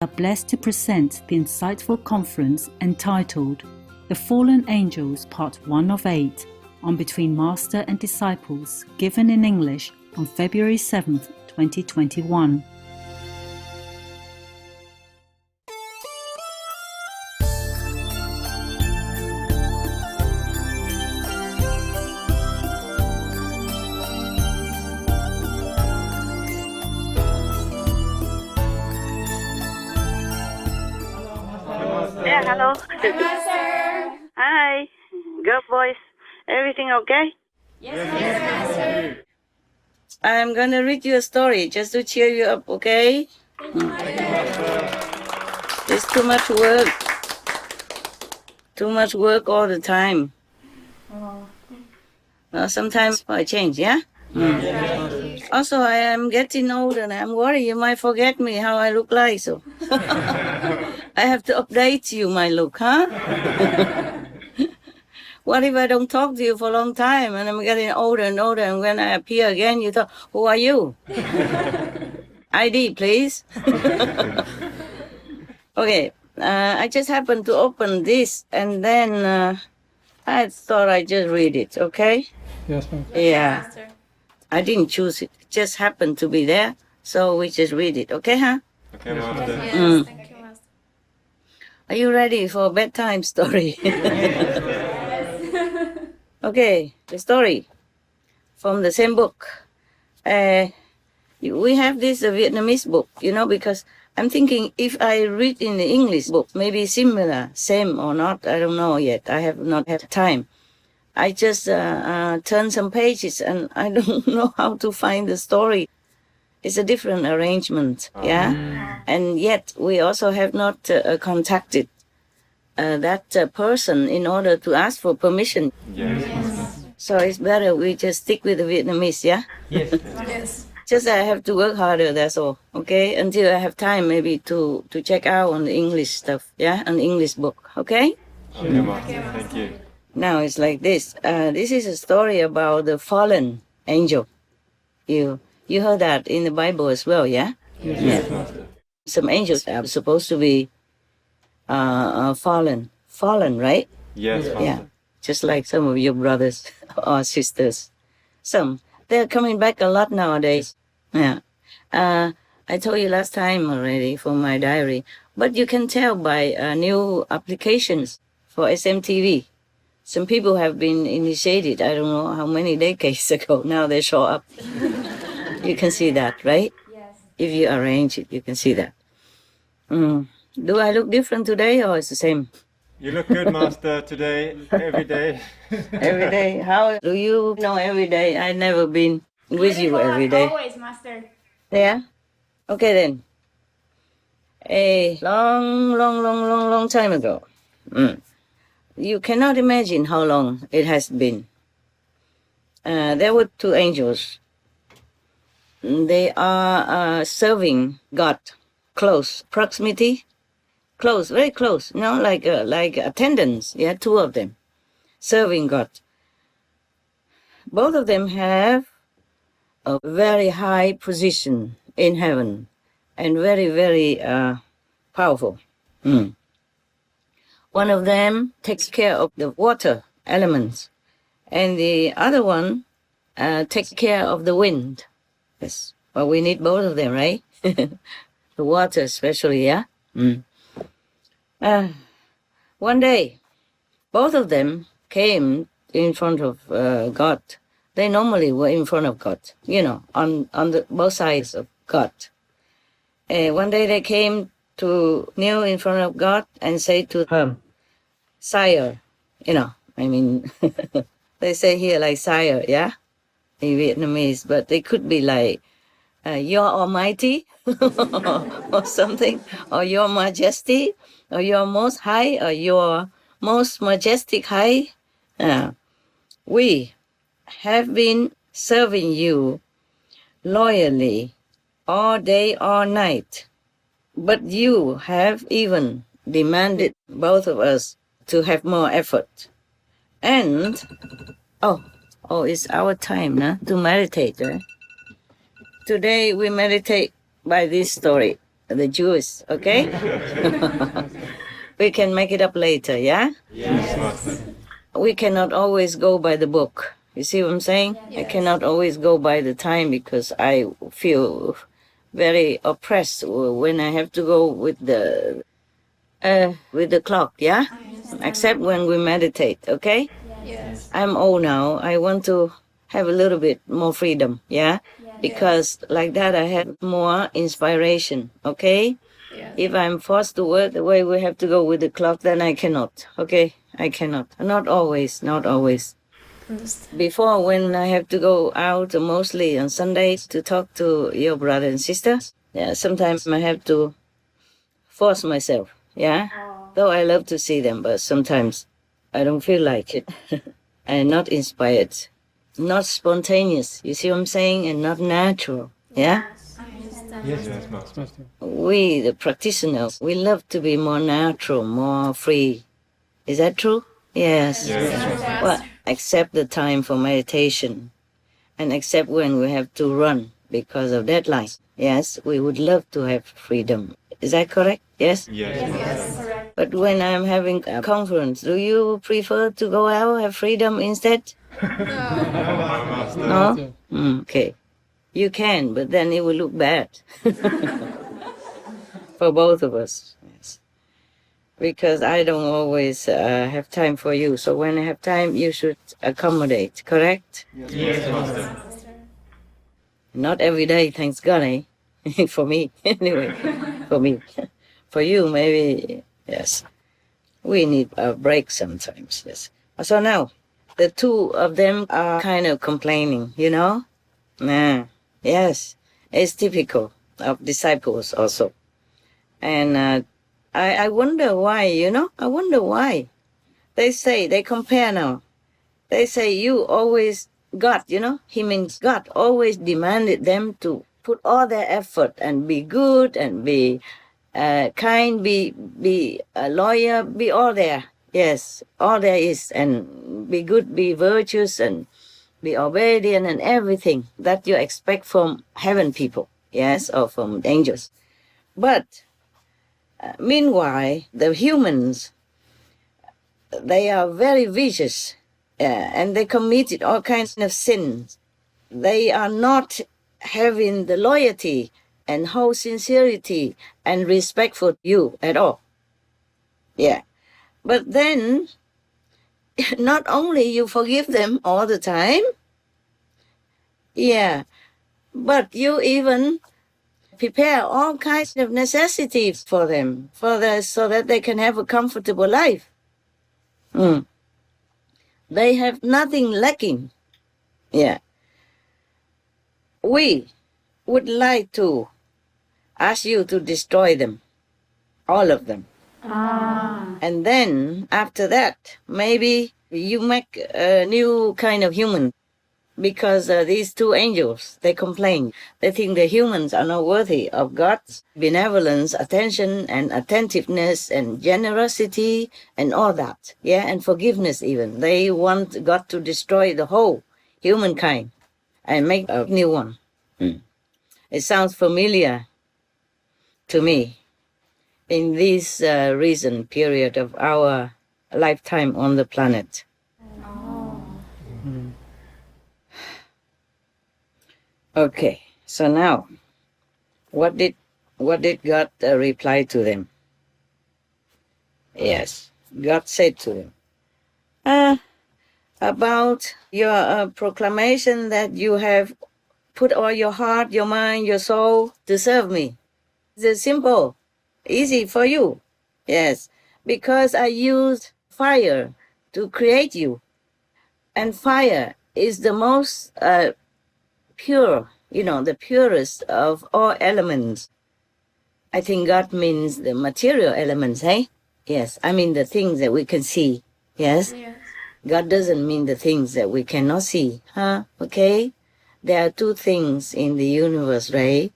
are blessed to present the insightful conference entitled The Fallen Angels Part 1 of 8 on Between Master and Disciples, given in English on February 7th, 2021. Yeah, hello. Hi, Master. Hi. Good voice. Everything okay? Yes, Master. I'm gonna read you a story just to cheer you up, okay? It's too much work. Too much work all the time. Sometimes I change, yeah? Also, I am getting old and I'm worried you might forget me, how I look like, so I have to update you my look, huh? What if I don't talk to you for a long time and I'm getting older and older, and when I appear again, you thought, who are you? ID, please. Okay, I just happened to open this and then I thought I'd just read it, okay? Yes, ma'am. Yeah. Master. I didn't choose it. It just happened to be there, so we just read it, okay, huh? Okay, Master. Yes, thank you, Master. Are you ready for a bedtime story? Okay, the story from the same book. We have this Vietnamese book, because I'm thinking if I read in the English book, maybe similar, same or not, I don't know yet. I have not had time. I just turn some pages and I don't know how to find the story. It's a different arrangement, yeah? And yet we also have not contacted that person in order to ask for permission. Yes. So it's better we just stick with the Vietnamese, yeah? Yes. Just I have to work harder, that's all, okay? Until I have time maybe to check out on the English stuff, yeah? An English book, okay? Okay, Master. Thank you. Now it's like this. This is a story about the fallen angel. You heard that in the Bible as well, yeah? Yes, Master. Some angels are supposed to be fallen, right? Yes, Master. Yeah, just like some of your brothers or sisters. Some. They're coming back a lot nowadays. Yeah. I told you last time already for my diary, but you can tell by new applications for SMTV. Some people have been initiated, I don't know how many decades ago. Now they show up. You can see that, right? Yes. If you arrange it, you can see that. Do I look different today or it's the same? You look good, Master, today, every day. Every day? How do you know every day? I've never been with you every day. Always, Master. Yeah? Okay then. A long time ago. You cannot imagine how long it has been. There were two angels. They are serving God. Close proximity. Close, very close. Like attendants. Yeah, two of them. Serving God. Both of them have a very high position in heaven. And very, very powerful. One of them takes care of the water elements. And the other one takes care of the wind. Yes. Well, we need both of them, right? The water especially, yeah? One day, both of them came in front of God. They normally were in front of God, on both sides of God. One day they came to kneel in front of God and say to him, Sire, they say here like Sire, yeah, in Vietnamese, but they could be like, Your Almighty, or something, or Your Majesty, or Your Most High, or Your Most Majestic High. We have been serving you loyally all day, all night. But you have even demanded both of us to have more effort. And, it's our time to meditate, right? Today we meditate by this story. the Jews, okay? We can make it up later, yeah? Yes, Master. We cannot always go by the book. You see what I'm saying? I cannot always go by the time because I feel very oppressed when I have to go with the clock, yeah? Except when we meditate, okay? Yes. I'm old now. I want to have a little bit more freedom, yeah? Because like that I have more inspiration, okay? Yes. If I'm forced to work the way we have to go with the clock, then I cannot, okay? I cannot. Not always, not always. Understand. Before, when I have to go out, mostly on Sundays, to talk to your brother and sisters, yeah, sometimes I have to force myself, yeah? Though I love to see them, but sometimes I don't feel like it. I'm not inspired, not spontaneous, you see what I'm saying? And not natural, yeah? Yes, Master. We, the practitioners, we love to be more natural, more free. Is that true? Yes. Yes. Well, except the time for meditation and except when we have to run because of deadlines. Yes, we would love to have freedom. Is that correct? Yes? Yes. But when I'm having a conference, do you prefer to go out, have freedom instead? Master. No? Okay. You can, but then it will look bad. For both of us. Yes. Because I don't always have time for you. So when I have time, you should accommodate, correct? Yes, Master. Not every day, thanks God, eh? For me, anyway. For me. For you, maybe, yes. We need a break sometimes, yes. So now, the two of them are kind of complaining, you know? Yes, it's typical of disciples also. And I wonder why, you know? I wonder why. They say, they compare now. They say you always, God, you know? He means God always demanded them to put all their effort and be good and be kind, be loyal, be all there. Yes, all there is. And be good, be virtuous, and be obedient and everything that you expect from heaven people. Yes, or from angels. But meanwhile, the humans, they are very vicious and they committed all kinds of sins. They are not having the loyalty and whole sincerity and respect for you at all. Yeah. But then, not only you forgive them all the time, yeah, but you even prepare all kinds of necessities for them, so that they can have a comfortable life. They have nothing lacking. Yeah. We would like to ask you to destroy them, all of them. And then, after that, maybe you make a new kind of human. Because these two angels, they complain. They think the humans are not worthy of God's benevolence, attention, and attentiveness, and generosity, and all that. Yeah, and forgiveness even. They want God to destroy the whole humankind and make a new one. It sounds familiar to me in this recent period of our lifetime on the planet. Okay, so now, what did God reply to them? Yes, God said to them, about your proclamation that you have put all your heart, your mind, your soul to serve me. It's simple, easy for you. Yes, because I used fire to create you. And fire is the most pure, you know, the purest of all elements. I think God means the material elements, eh? Yes, I mean the things that we can see, yes? God doesn't mean the things that we cannot see, huh? Okay? There are two things in the universe, right?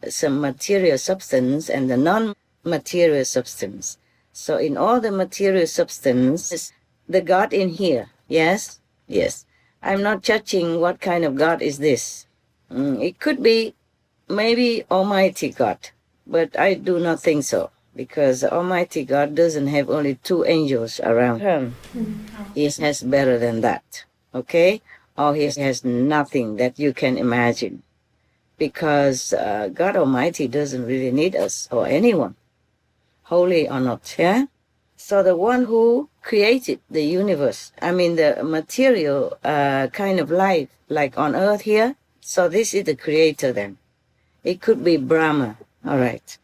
Some material substance and the non-material substance. So in all the material substance, the God in here, yes? Yes. I'm not judging what kind of God is this. It could be maybe Almighty God, But I do not think so, because Almighty God doesn't have only 2 angels around him. He has better than that, okay? Or he has nothing that you can imagine, because God Almighty doesn't really need us or anyone, holy or not, yeah? So the one who created the universe, I mean the material kind of life, like on earth here, so this is the creator then. It could be Brahma, all right.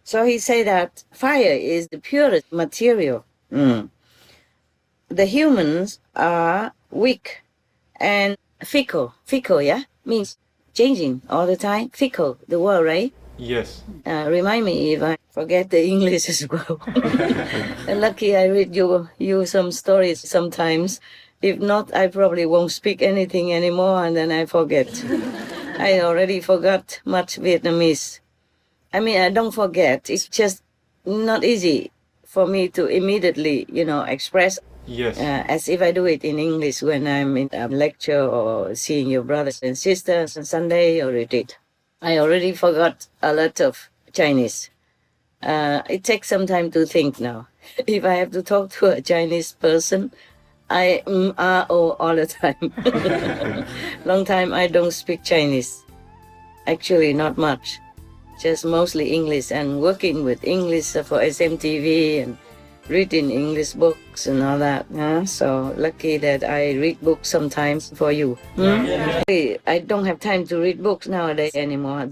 So he said that fire is the purest material. The humans are weak and fickle. Fickle, yeah? Means changing all the time. Fickle, the word, right? Yes. Remind me if I forget the English as well. Lucky I read you some stories sometimes. If not, I probably won't speak anything anymore, and then I forget. I already forgot much Vietnamese. I mean, I don't forget. It's just not easy for me to immediately, express. Yes. As if I do it in English when I'm in a lecture or seeing your brothers and sisters on Sunday or retreat. I already forgot a lot of Chinese. It takes some time to think now. If I have to talk to a Chinese person, I all the time. Long time I don't speak Chinese. Actually, not much. Just mostly English, and working with English for SMTV and reading English books and all that. So lucky that I read books sometimes for you. I don't have time to read books nowadays anymore.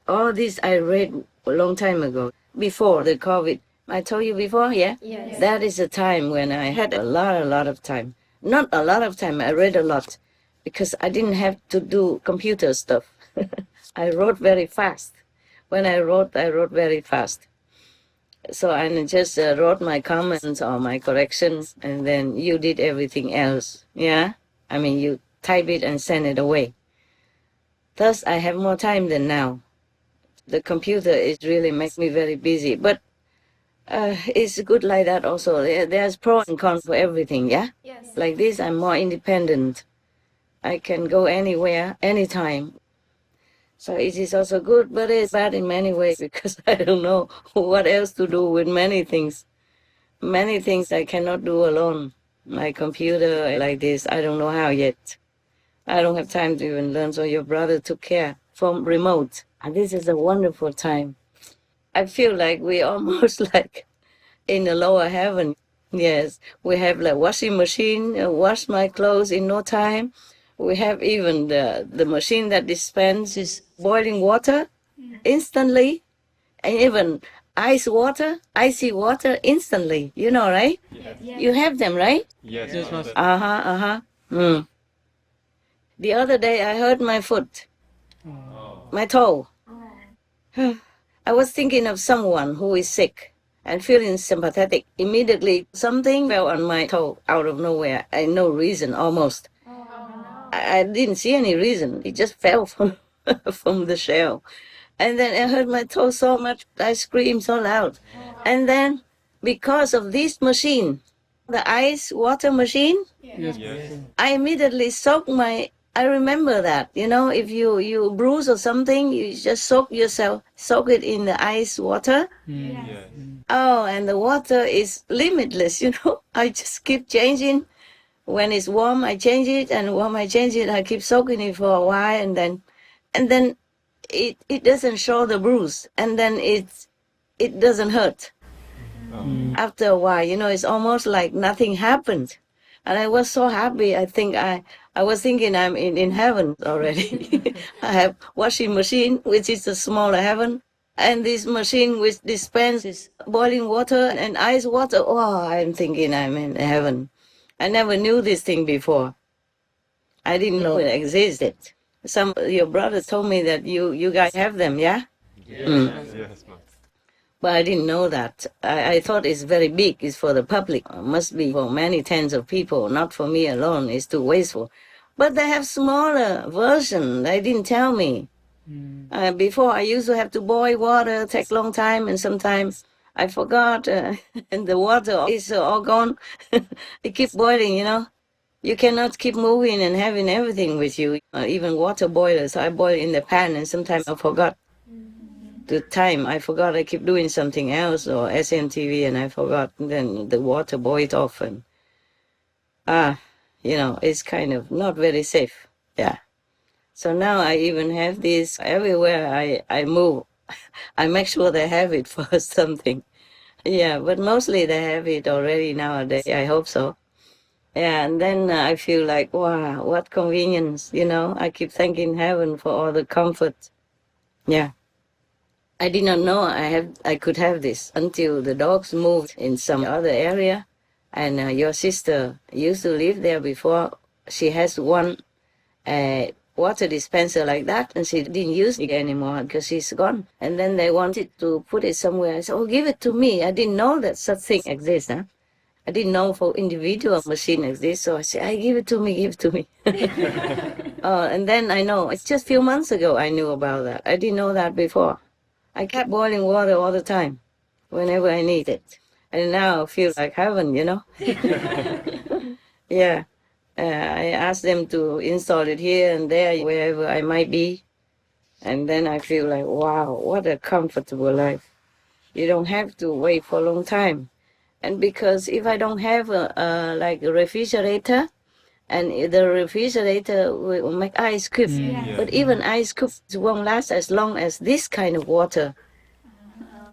All this I read a long time ago, before the COVID. I told you before, yeah? Yes. That is a time when I had a lot of time. Not a lot of time, I read a lot, because I didn't have to do computer stuff. I wrote very fast. When I wrote very fast. So I just wrote my comments or my corrections, and then you did everything else, yeah? I mean, you type it and send it away. Thus, I have more time than now. The computer is really makes me very busy, but it's good like that also. There's pros and cons for everything, yeah? Yes. Like this, I'm more independent. I can go anywhere, anytime. So it is also good, but it's bad in many ways, because I don't know what else to do with many things. Many things I cannot do alone. My computer like this, I don't know how yet. I don't have time to even learn, so your brother took care from remote. And this is a wonderful time. I feel like we almost like in the lower heaven. Yes, we have like washing machine, wash my clothes in no time. We have even the machine that dispenses boiling water instantly, and even icy water instantly. You know, right? Yes. You have them, right? Yes. The other day I hurt my foot, my toe. I was thinking of someone who is sick and feeling sympathetic. Immediately, something fell on my toe out of nowhere. No reason, almost. I didn't see any reason. It just fell from the shell. And then it hurt my toe so much, I screamed so loud. And then, because of this machine, the ice water machine, Yes. I immediately soaked I remember that, if you bruise or something, you just soak it in the ice water. Yes. Oh, and the water is limitless, I just keep changing. When it's warm, I change it, and when I change it, I keep soaking it for a while, and then it doesn't show the bruise, and then it doesn't hurt. After a while, it's almost like nothing happened. And I was so happy. I think I was thinking I'm in heaven already. I have washing machine, which is a smaller heaven, and this machine which dispenses boiling water and ice water. Oh, I'm thinking I'm in heaven. I never knew this thing before. I didn't know it existed. Some of your brothers told me that you guys have them, yeah? Yes. Yes, Master. But I didn't know that. I thought it's very big. It's for the public. It must be for many tens of people, not for me alone. It's too wasteful. But they have smaller version. They didn't tell me. Before, I used to have to boil water, take long time, and sometimes I forgot, and the water is all gone. It keeps boiling, You cannot keep moving and having everything with you, even water boilers. So I boil in the pan, and sometimes I forgot. the time. I forgot. I keep doing something else or SNTV, and I forgot. Then the water boiled off, and it's kind of not very safe. Yeah. So now I even have this everywhere I move. I make sure they have it for something. Yeah, but mostly they have it already nowadays. I hope so. Yeah, and then I feel like, wow, what convenience, I keep thanking heaven for all the comfort. Yeah. I did not know I could have this until the dogs moved in some other area. And your sister used to live there before. She has one water dispenser like that, and she didn't use it anymore because she's gone. And then they wanted to put it somewhere. I said, oh, give it to me. I didn't know that such thing exists. Huh? I didn't know for individual machine exists, so I said, give it to me, give it to me. And then I know, it's just a few months ago I knew about that. I didn't know that before. I kept boiling water all the time, whenever I need it. And now I feel like heaven, Yeah. I asked them to install it here and there, wherever I might be. And then I feel like, wow, what a comfortable life. You don't have to wait for a long time. And because if I don't have a refrigerator, and the refrigerator will make ice cubes, but even ice cubes won't last as long as this kind of water.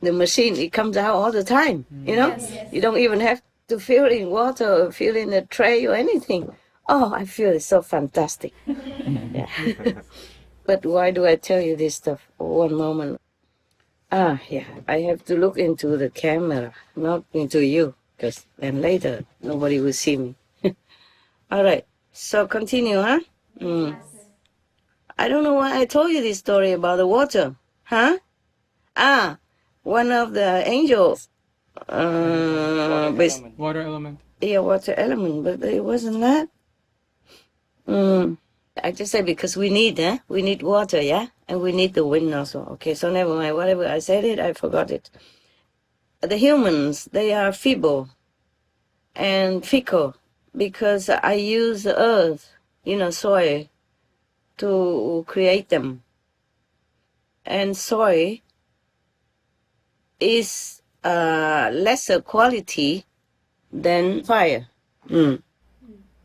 The machine, it comes out all the time, You don't even have to fill in water or fill in a tray or anything. Oh, I feel it's so fantastic. Yeah. But why do I tell you this stuff? One moment. Yeah, I have to look into the camera, not into you, because then later nobody will see me. All right, so continue, huh? I don't know why I told you this story about the water, huh? One of the angels. Water element. Yeah, water element, but it wasn't that. I just said because we need water, yeah? And we need the wind also. Okay, so never mind. Whatever I said it, I forgot it. The humans, they are feeble and fickle because I use the earth, soil, to create them. And soil is lesser quality than fire.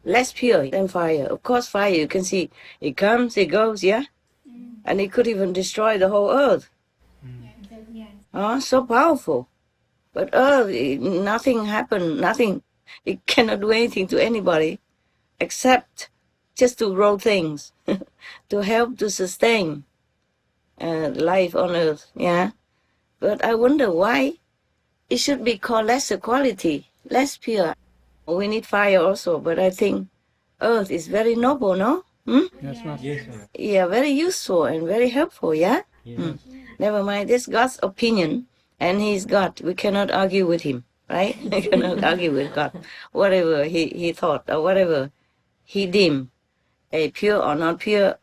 Less pure than fire. Of course, fire, you can see, it comes, it goes, yeah? And it could even destroy the whole earth. So powerful. But earth, nothing happened, nothing. It cannot do anything to anybody except just to grow things, to help to sustain life on earth, yeah? But I wonder why it should be called lesser quality, less pure. We need fire also, but I think earth is very noble, no? Yes, Master. Yes. Yeah, very useful and very helpful, yeah? Yes. Never mind, this God's opinion, and he's God. We cannot argue with him, right? We cannot argue with God. Whatever he thought or whatever he deemed, pure or not pure,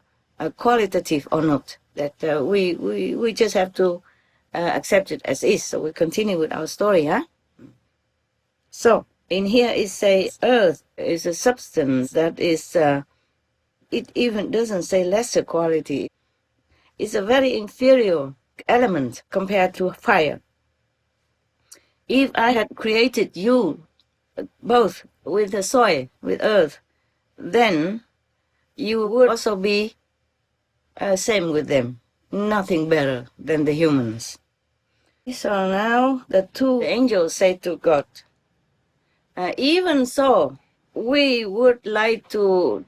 qualitative or not, that we just have to accept it as is. So we continue with our story, huh? So, in here it says earth is a substance that is, it even doesn't say lesser quality. It's a very inferior element compared to fire. If I had created you both with the soil, with earth, then you would also be same with them, nothing better than the humans. So now the two angels say to God, even so, we would like to,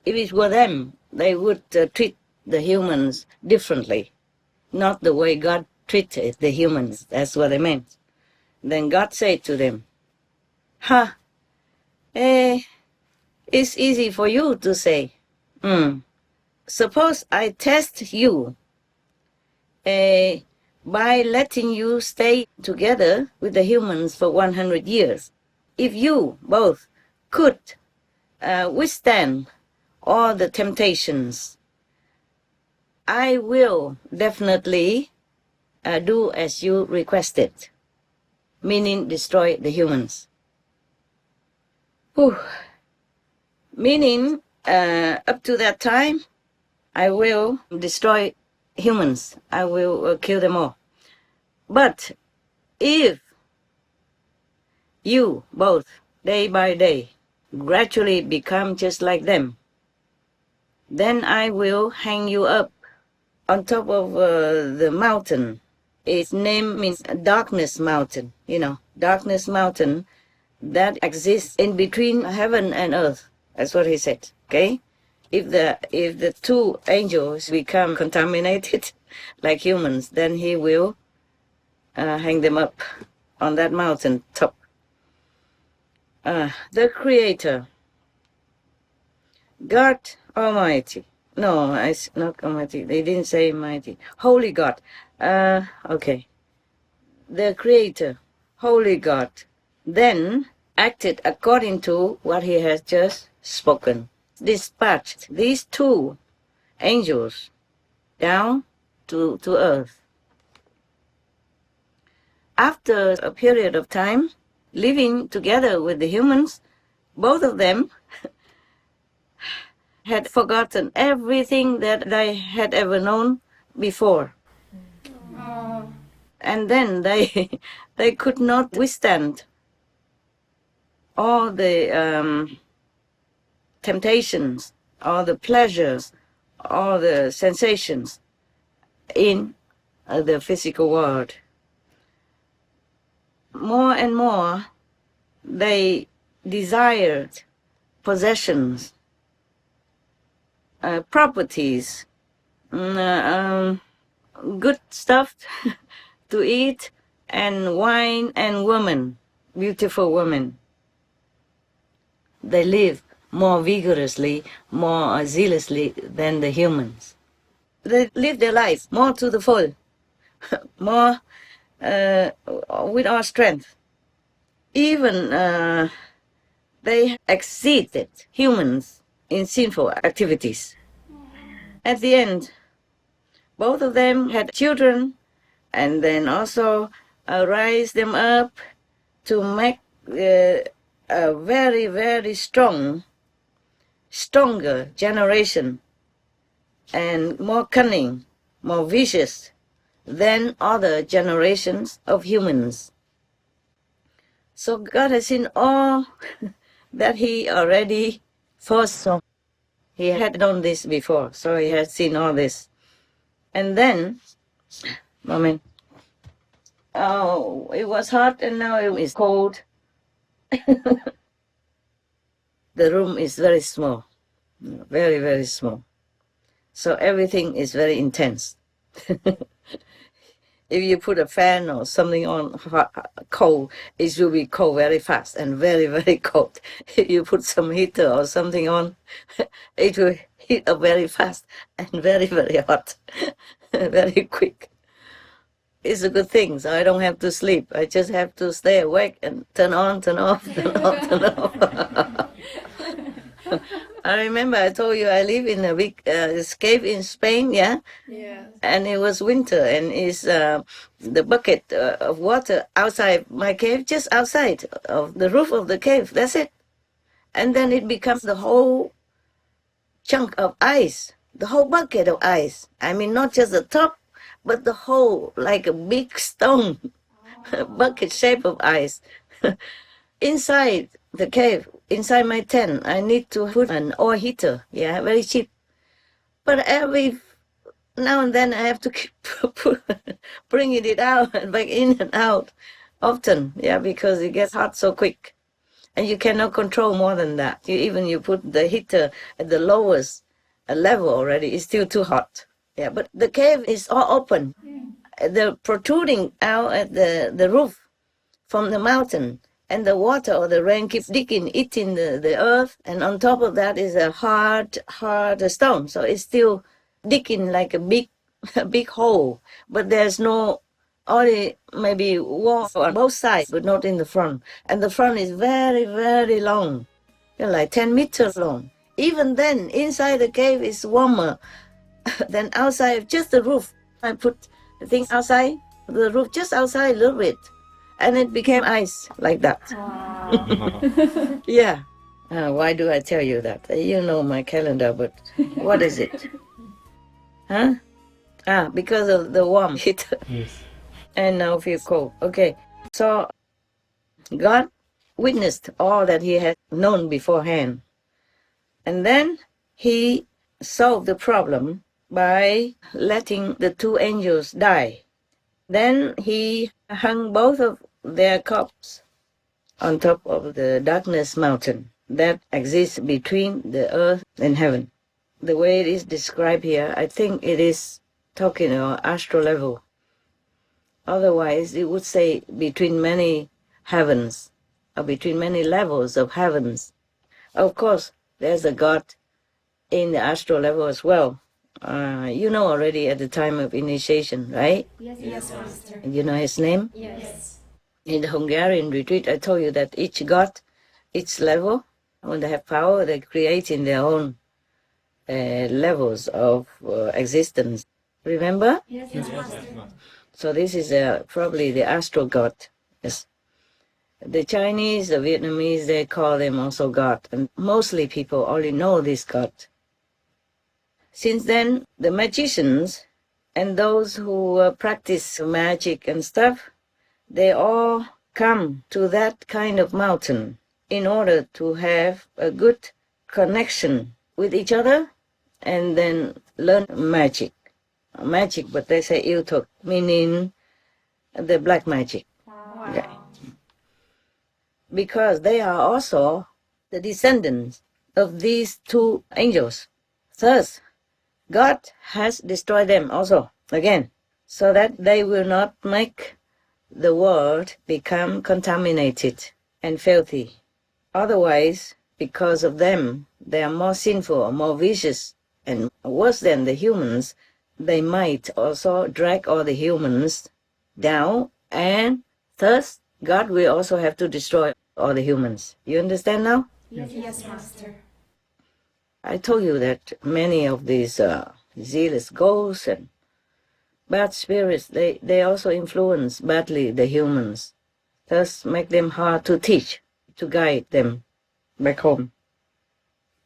if it were them, they would treat the humans differently, not the way God treated the humans. That's what they meant. Then God said to them, it's easy for you to say. Suppose I test you by letting you stay together with the humans for 100 years. If you both could withstand all the temptations, I will definitely do as you requested, meaning destroy the humans. Meaning, up to that time, I will destroy humans. I will kill them all. But if you both, day by day, gradually become just like them, then I will hang you up on top of the mountain. Its name means darkness mountain, darkness mountain that exists in between heaven and earth. That's what he said, okay? If the two angels become contaminated like humans, then he will hang them up on that mountain top. The Creator, God Almighty. No, it's not Almighty. They didn't say mighty. Holy God. Okay. The Creator, Holy God, then acted according to what he has just spoken. Dispatched these two angels down to earth. After a period of time, living together with the humans, both of them had forgotten everything that they had ever known before. And then they could not withstand all the temptations, all the pleasures, all the sensations in the physical world. More and more, they desired possessions, properties, good stuff to eat, and wine and women, beautiful women. They live more vigorously, more zealously than the humans. They live their life more to the full, more with our strength. Even they exceeded humans in sinful activities. At the end, both of them had children, and then also raised them up to make a very, very stronger generation, and more cunning, more vicious than other generations of humans. So God has seen all that he already foresaw. He had known this before, so he had seen all this. And then, it was hot and now it is cold. The room is very small, very, very small. So everything is very intense. If you put a fan or something on cold, it will be cold very fast and very, very cold. If you put some heater or something on, it will heat up very fast and very, very hot, very quick. It's a good thing, so I don't have to sleep. I just have to stay awake and turn on, turn off, turn on, turn off. I remember I told you I live in a big cave in Spain, yeah? Yes. And it was winter, and it's the bucket of water outside my cave, just outside of the roof of the cave, that's it. And then it becomes the whole chunk of ice, the whole bucket of ice. I mean, not just the top, but the whole, like a big stone, bucket shape of ice. Inside the cave, inside my tent, I need to put an oil heater, yeah, very cheap. But every now and then I have to keep bringing it out and back in and out often, yeah, because it gets hot so quick. And you cannot control more than that. You put the heater at the lowest level already, it's still too hot. Yeah, but the cave is all open. They're protruding out at the roof from the mountain. And the water or the rain keeps digging, eating the earth. And on top of that is a hard stone. So it's still digging like a big hole. But there's no, only maybe wall on both sides, but not in the front. And the front is very, very long. Like 10 meters long. Even then, inside the cave is warmer than outside, just the roof. I put the things outside, the roof just outside a little bit. And it became ice like that. Wow. Yeah. Why do I tell you that? You know my calendar, but what is it? Huh? Because of the warm heat. Yes. And now feel cold. Okay. So God witnessed all that he had known beforehand. And then he solved the problem by letting the two angels die. Then he hung both of their corpses on top of the darkness mountain that exists between the earth and heaven. The way it is described here, I think it is talking about astral level. Otherwise, it would say between many heavens, or between many levels of heavens. Of course, there's a God in the astral level as well. You know already at the time of initiation, right? Yes, Master. And you know his name? Yes. In the Hungarian retreat, I told you that each God, each level, when they have power, they create in their own levels of existence. Remember? Yes, Master. So this is probably the astral God. Yes. The Chinese, the Vietnamese, they call them also God. And mostly people only know this God. Since then, the magicians and those who practice magic and stuff, they all come to that kind of mountain in order to have a good connection with each other and then learn magic. Magic, but they say VIệu thuật, meaning the black magic. Wow. Okay. Because they are also the descendants of these two angels. Thus, God has destroyed them also, again, so that they will not make the world become contaminated and filthy. Otherwise, because of them, they are more sinful, more vicious, and worse than the humans. They might also drag all the humans down, and thus God will also have to destroy all the humans. You understand now? Yes, Master. I told you that many of these zealous ghosts and bad spirits, they also influence badly the humans, thus make them hard to teach, to guide them back home.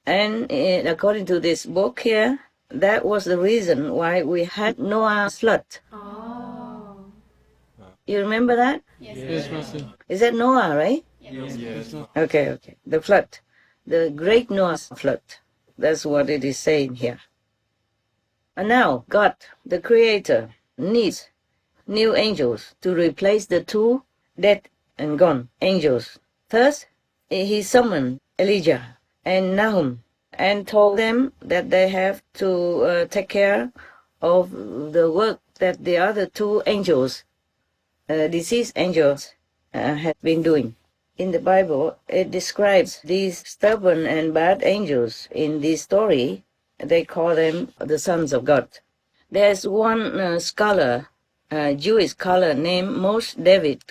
And according to this book here, that was the reason why we had Noah's flood. Oh. You remember that? Yes, Master. Is that Noah, right? Yes. Okay. The flood. The great Noah's flood. That's what it is saying here. And now, God, the Creator, needs new angels to replace the two dead and gone angels. Thus, he summoned Elijah and Nahum and told them that they have to take care of the work that the other two angels, deceased angels, had been doing. In the Bible, it describes these stubborn and bad angels in this story. They call them the sons of God. There's one scholar, Jewish scholar named Moshe David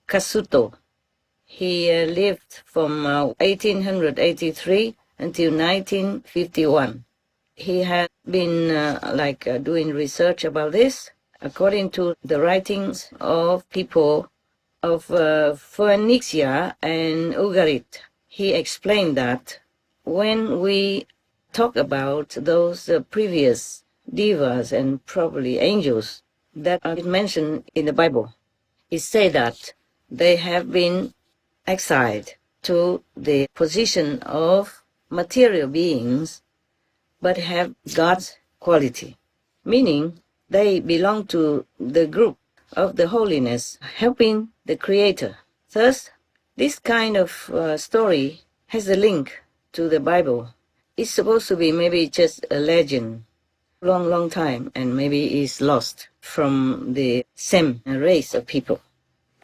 Kasuto. He lived from 1883 until 1951. He had been doing research about this. According to the writings of people of Phoenicia and Ugarit, he explained that when we talk about those previous divas and probably angels that are mentioned in the Bible, it says that they have been exiled to the position of material beings but have God's quality, meaning they belong to the group of the holiness, helping the Creator. Thus, this kind of story has a link to the Bible. It's supposed to be maybe just a legend, long time, and maybe is lost from the same race of people.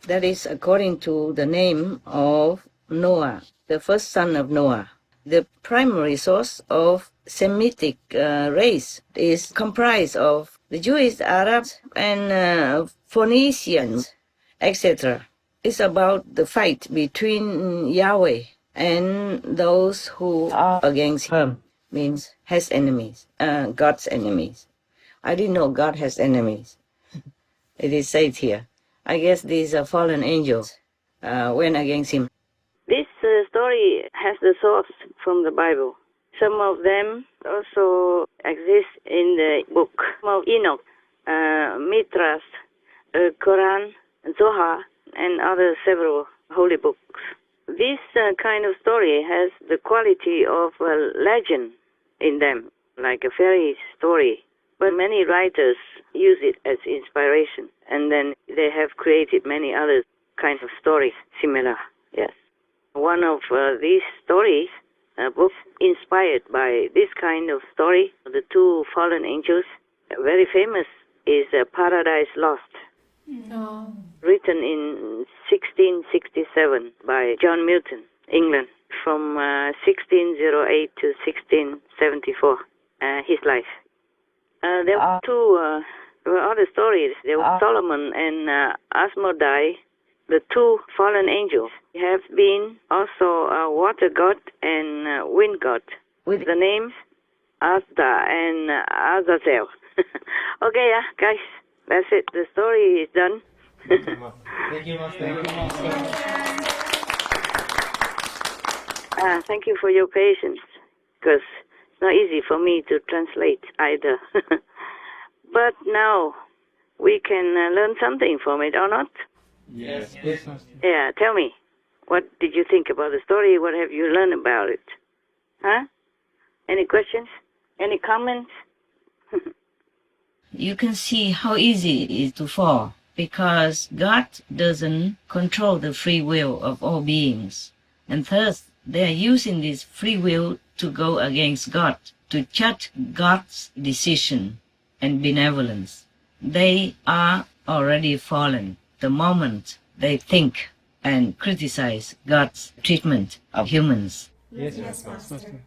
That is according to the name of Noah, the first son of Noah. The primary source of Semitic race is comprised of the Jewish, Arabs, and Phoenicians, etc. It's about the fight between Yahweh and those who are against him, means has enemies, God's enemies. I didn't know God has enemies. It is said here. I guess these are fallen angels went against him. This story has the source from the Bible. Some of them also exist in the book of Enoch. Mitras, Quran, Zohar, and other several holy books. This kind of story has the quality of a legend in them, like a fairy story. But many writers use it as inspiration, and then they have created many other kinds of stories similar. Yes. One of these stories, a book inspired by this kind of story, the two fallen angels, very famous, is Paradise Lost, written in 1667 by John Milton, England, from 1608 to 1674, his life. There were two other stories. There were Solomon and Asmodai, the two fallen angels, have been also a water god and wind god, with the names Asda and Azazel. Okay, guys, that's it. The story is done. Thank you, Master. Thank you for your patience, because it's not easy for me to translate either. But now we can learn something from it, or not? Yes. Yes, Master. Yeah, tell me. What did you think about the story? What have you learned about it? Huh? Any questions? Any comments? You can see how easy it is to fall, because God doesn't control the free will of all beings. And thus, they are using this free will to go against God, to judge God's decision and benevolence. They are already fallen the moment they think and criticize God's treatment of humans. Yes, Yes, Master. Master.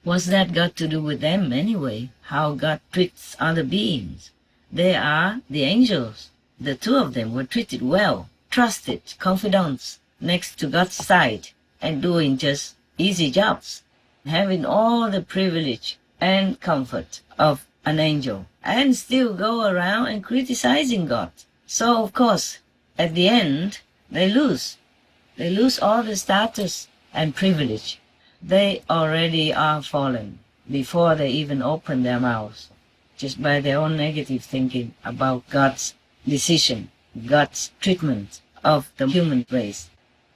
What's that got to do with them anyway? How God treats other beings? They are the angels. The two of them were treated well, trusted, confidants, next to God's side, and doing just easy jobs, having all the privilege and comfort of an angel, and still go around and criticizing God. So, of course, at the end, they lose. They lose all the status and privilege. They already are fallen before they even open their mouths, just by their own negative thinking about God's decision, God's treatment of the human race.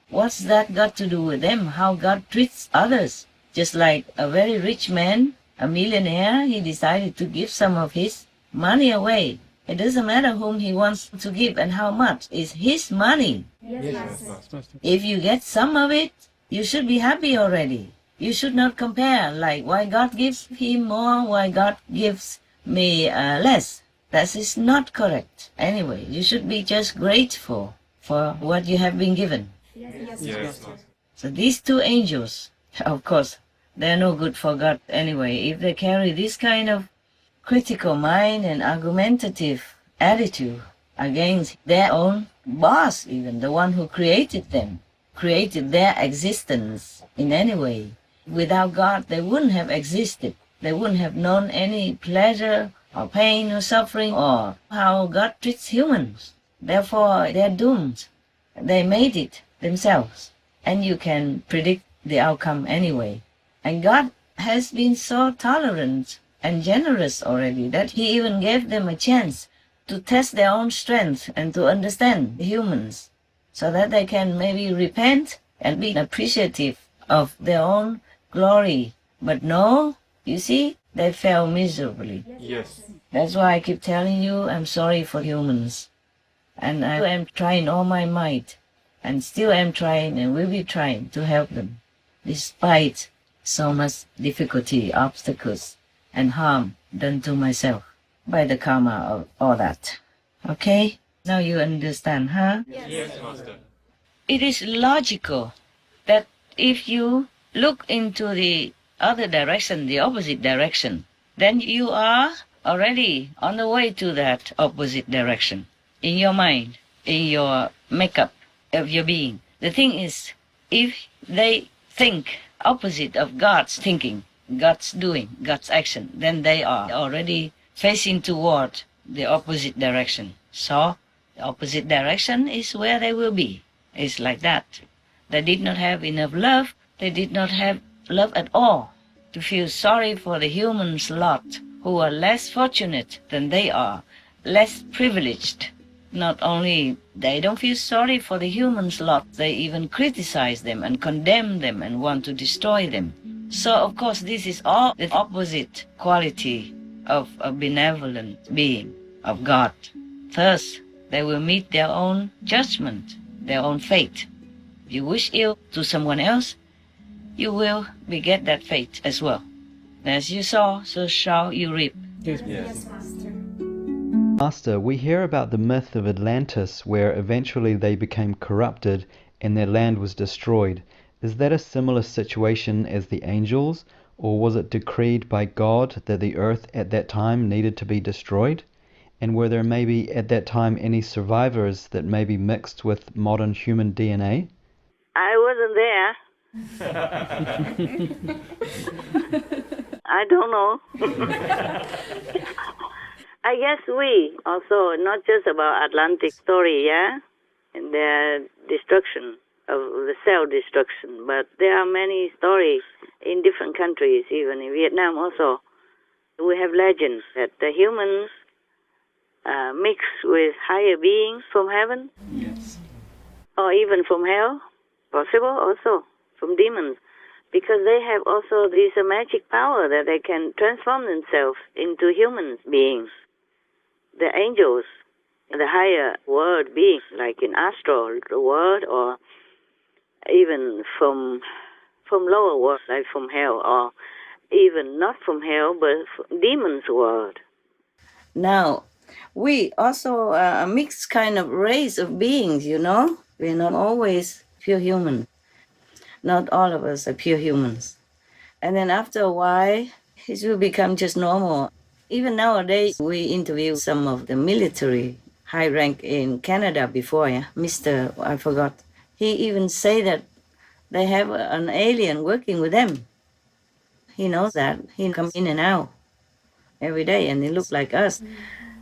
What's that got to do with them? How God treats others? Just like a very rich man, a millionaire, he decided to give some of his money away. It doesn't matter whom he wants to give and how much. It's his money. Yes, Master. Master. If you get some of it, you should be happy already. You should not compare, like, why God gives him more, why God gives me less. That is not correct. Anyway, you should be just grateful for what you have been given. Yes, Yes, Master. Master. So these two angels, of course, they're no good for God anyway. If they carry this kind of critical mind and argumentative attitude against their own boss, even the one who created them, created their existence in any way. Without God, they wouldn't have existed. They wouldn't have known any pleasure or pain or suffering or how God treats humans. Therefore, they're doomed. They made it themselves. And you can predict the outcome anyway. And God has been so tolerant and generous already that he even gave them a chance to test their own strength and to understand the humans, so that they can maybe repent and be appreciative of their own glory. But no, you see, they fell miserably. Yes. That's why I keep telling you I'm sorry for humans. And I am trying all my might, and still am trying and will be trying to help them, despite so much difficulty, obstacles, and harm done to myself by the karma of all that. Okay? Now you understand, huh? Yes, Master. It is logical that if you look into the other direction, the opposite direction, then you are already on the way to that opposite direction in your mind, in your makeup of your being. The thing is, if they think opposite of God's thinking, God's doing, God's action, then they are already facing toward the opposite direction. So, the opposite direction is where they will be. It's like that. They did not have enough love. They did not have love at all to feel sorry for the humans' lot who are less fortunate than they are. less privileged. Not only they don't feel sorry for the humans lot, they even criticize them and condemn them and want to destroy them. So of course this is all the opposite quality of a benevolent being, of God. Thus, they will meet their own judgment, their own fate. If you wish ill to someone else, you will beget that fate as well. As you sow, so shall you reap. Yes. Yes, Master. Master, we hear about the myth of Atlantis where eventually they became corrupted and their land was destroyed. Is that a similar situation as the angels, or was it decreed by God that the earth at that time needed to be destroyed? And were there maybe at that time any survivors that may be mixed with modern human DNA? I wasn't there. I don't know. I guess we also, not just about Atlantic story, yeah? And the destruction of the self-destruction, but there are many stories in different countries, even in Vietnam also. We have legends that the humans mix with higher beings from heaven. Yes. Or even from hell, possible also, from demons. Because they have also this magic power that they can transform themselves into human beings. The angels, the higher world beings, like in astral world, or even from lower world, like from hell, or even not from hell, but from demons' world. Now, we also are a mixed kind of race of beings, you know? We're not always pure human. Not all of us are pure humans. And then after a while, it will become just normal. Even nowadays, we interview some of the military high rank in Canada before, yeah? Mr. I forgot. He even say that they have an alien working with them. He knows that. He comes in and out every day, and he looks like us.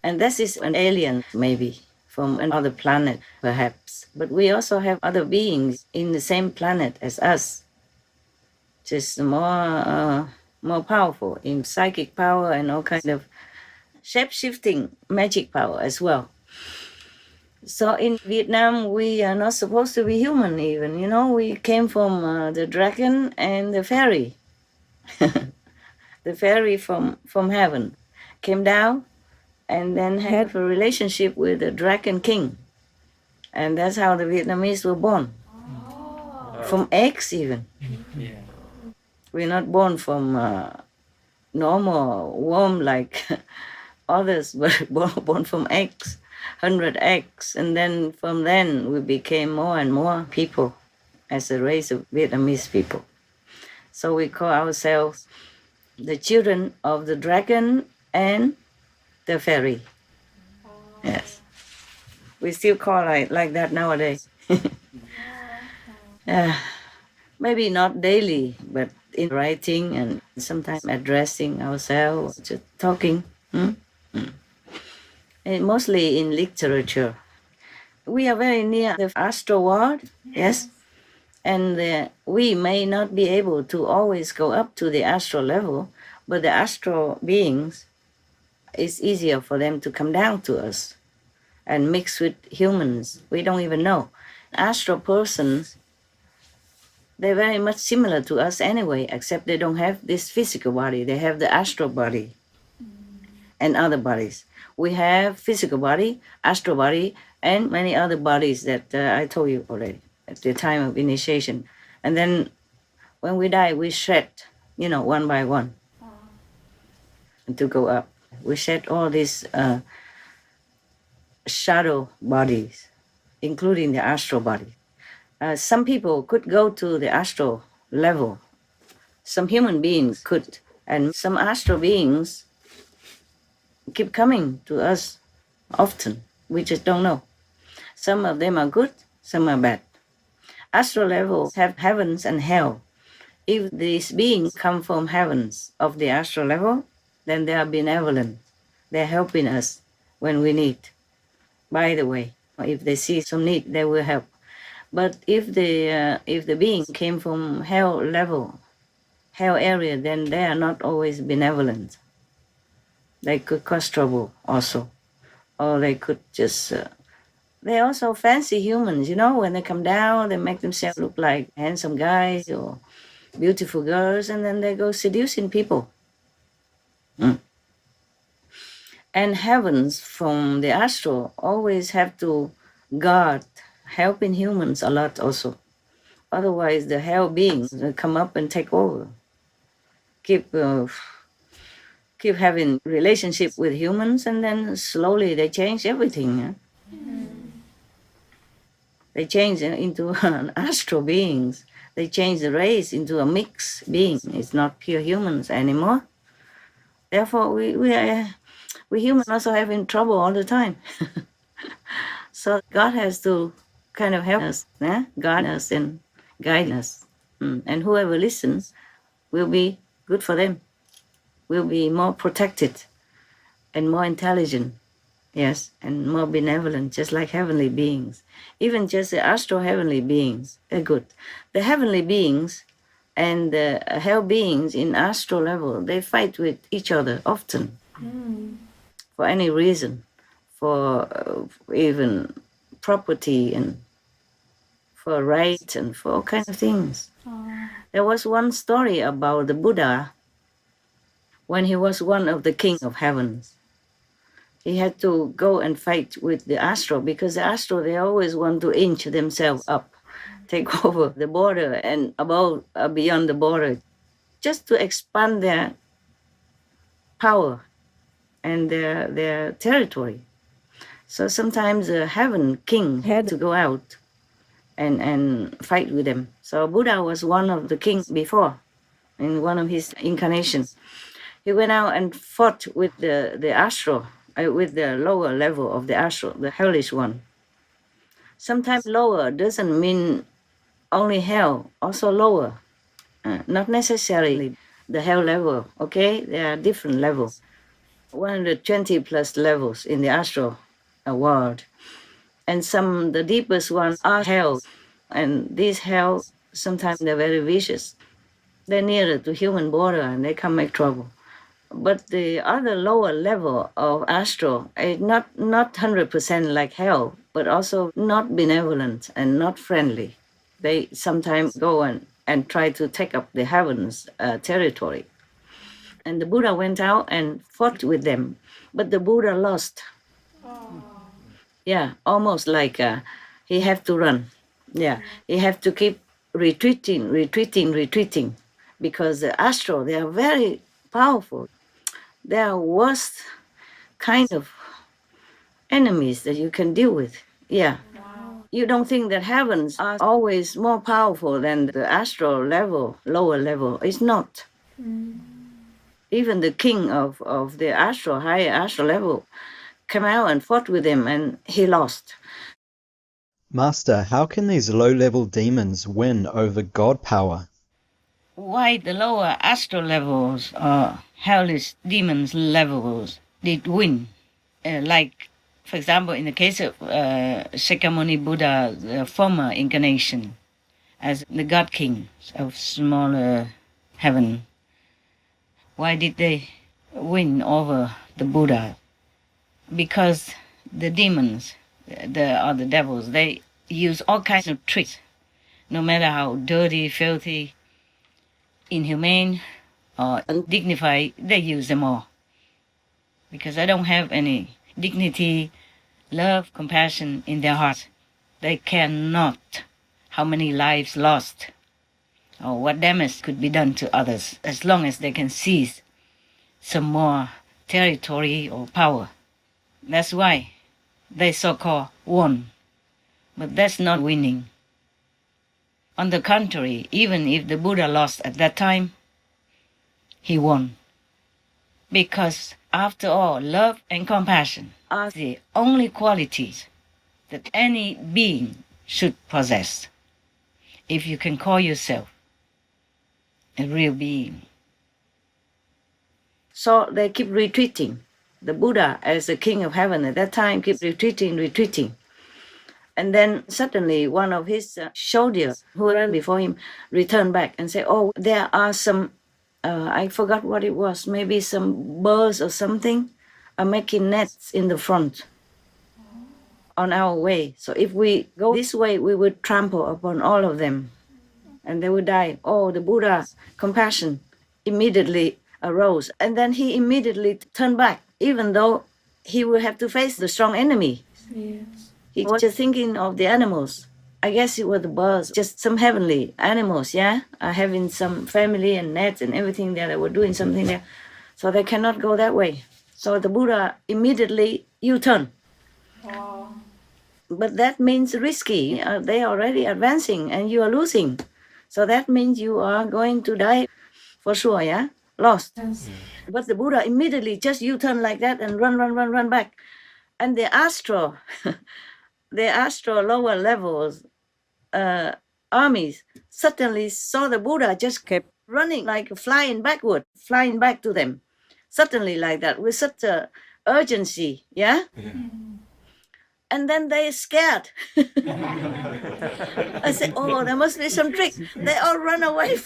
And this is an alien, maybe, from another planet, perhaps. But we also have other beings in the same planet as us, just more powerful in psychic power and all kind of shape-shifting magic power as well. So in Vietnam, we are not supposed to be human even. You know, we came from the dragon and the fairy. The fairy from heaven came down and then had a relationship with the dragon king. And that's how the Vietnamese were born. From eggs even. Yeah. We're not born from normal womb like others, but born from eggs, 100 eggs. And then from then we became more and more people as a race of Vietnamese people. So we call ourselves the children of the dragon and the fairy. Yes. We still call like that nowadays. Maybe not daily, but in writing and sometimes addressing ourselves, just talking. And mostly in literature. We are very near the astral world, yes? And we may not be able to always go up to the astral level, but the astral beings, it's easier for them to come down to us and mix with humans. We don't even know. Astral persons, they're very much similar to us anyway, except they don't have this physical body. They have the astral body and other bodies. We have physical body, astral body, and many other bodies that I told you already at the time of initiation. And then when we die, we shed, one by one to go up. We shed all these shadow bodies, including the astral body. Some people could go to the astral level. Some human beings could. And some astral beings keep coming to us often. We just don't know. Some of them are good, some are bad. Astral levels have heavens and hell. If these beings come from heavens of the astral level, then they are benevolent. They're helping us when we need. By the way, if they see some need, they will help. But if the being came from hell level, hell area, then they are not always benevolent. They could cause trouble also. or they could just... they also fancy humans, when they come down, they make themselves look like handsome guys or beautiful girls, and then they go seducing people. And heavens from the astral always have to guard helping humans a lot also. Otherwise, the hell beings will come up and take over. Keep having relationship with humans, and then slowly they change everything. They change into an astral beings. They change the race into a mixed being. It's not pure humans anymore. Therefore, we humans also having trouble all the time. So God has to kind of help us, guide us and guide us. And whoever listens will be good for them, will be more protected and more intelligent, yes, and more benevolent, just like heavenly beings. Even just the astral heavenly beings, they're good. The heavenly beings and the hell beings in astral level, they fight with each other often for any reason, for even property and for rights and for all kinds of things. There was one story about the Buddha when he was one of the kings of heavens. He had to go and fight with the astral, because the astral, they always want to inch themselves up, take over the border and above, beyond the border, just to expand their power and their territory. So sometimes the heaven king had to go out and fight with them. So Buddha was one of the kings before, in one of his incarnations. He went out and fought with the astral, with the lower level of the astral, the hellish one. Sometimes lower doesn't mean only hell, also lower. Not necessarily the hell level, okay? There are different levels. 120 plus levels in the astral world. And the deepest ones are hell. And these hell, sometimes they're very vicious. They're nearer to human border and they can make trouble. But the other lower level of astral is not 100% like hell, but also not benevolent and not friendly. They sometimes go and try to take up the heavens territory. And the Buddha went out and fought with them, but the Buddha lost. Yeah, almost like he have to run. Yeah, he have to keep retreating, because the astral, they are very powerful. They are worst kind of enemies that you can deal with. Yeah. Wow. You don't think that heavens are always more powerful than the astral level, lower level. It's not. Even the king of the astral, higher astral level, came out and fought with him and he lost. Master, how can these low-level demons win over God power? Why the lower astral levels or hellish demons levels did win? Like, for example, in the case of Shakyamuni Buddha, the former incarnation as the God King of smaller heaven, why did they win over the Buddha? Because the demons, the devils, they use all kinds of tricks, no matter how dirty, filthy, inhumane, or undignified, they use them all. Because they don't have any dignity, love, compassion in their heart. They care not how many lives lost or what damage could be done to others, as long as they can seize some more territory or power. That's why they so-called won. But that's not winning. On the contrary, even if the Buddha lost at that time, he won. Because after all, love and compassion are the only qualities that any being should possess, if you can call yourself a real being. So they keep retreating. The Buddha, as the king of heaven at that time, keep retreating. And then suddenly one of his soldiers who ran before him returned back and said, oh, there are some, I forgot what it was, maybe some birds or something are making nets in the front. on our way. So if we go this way, we would trample upon all of them and they would die. Oh, the Buddha's compassion immediately arose. And then he immediately turned back, even though he would have to face the strong enemy. Yes. He was just thinking of the animals. I guess it was the birds, just some heavenly animals, yeah? Having some family and nets and everything there. They were doing something there. So they cannot go that way. So the Buddha immediately U-turn. Wow. But that means risky. They are already advancing and you are losing. So that means you are going to die for sure, yeah? Lost. Yes. But the Buddha immediately just U-turn like that and run back. And the astral, the astral lower levels armies suddenly saw the Buddha just kept running like flying backward, flying back to them. Suddenly like that, with such a urgency, yeah? And then they scared. I said, oh, there must be some trick. They all run away.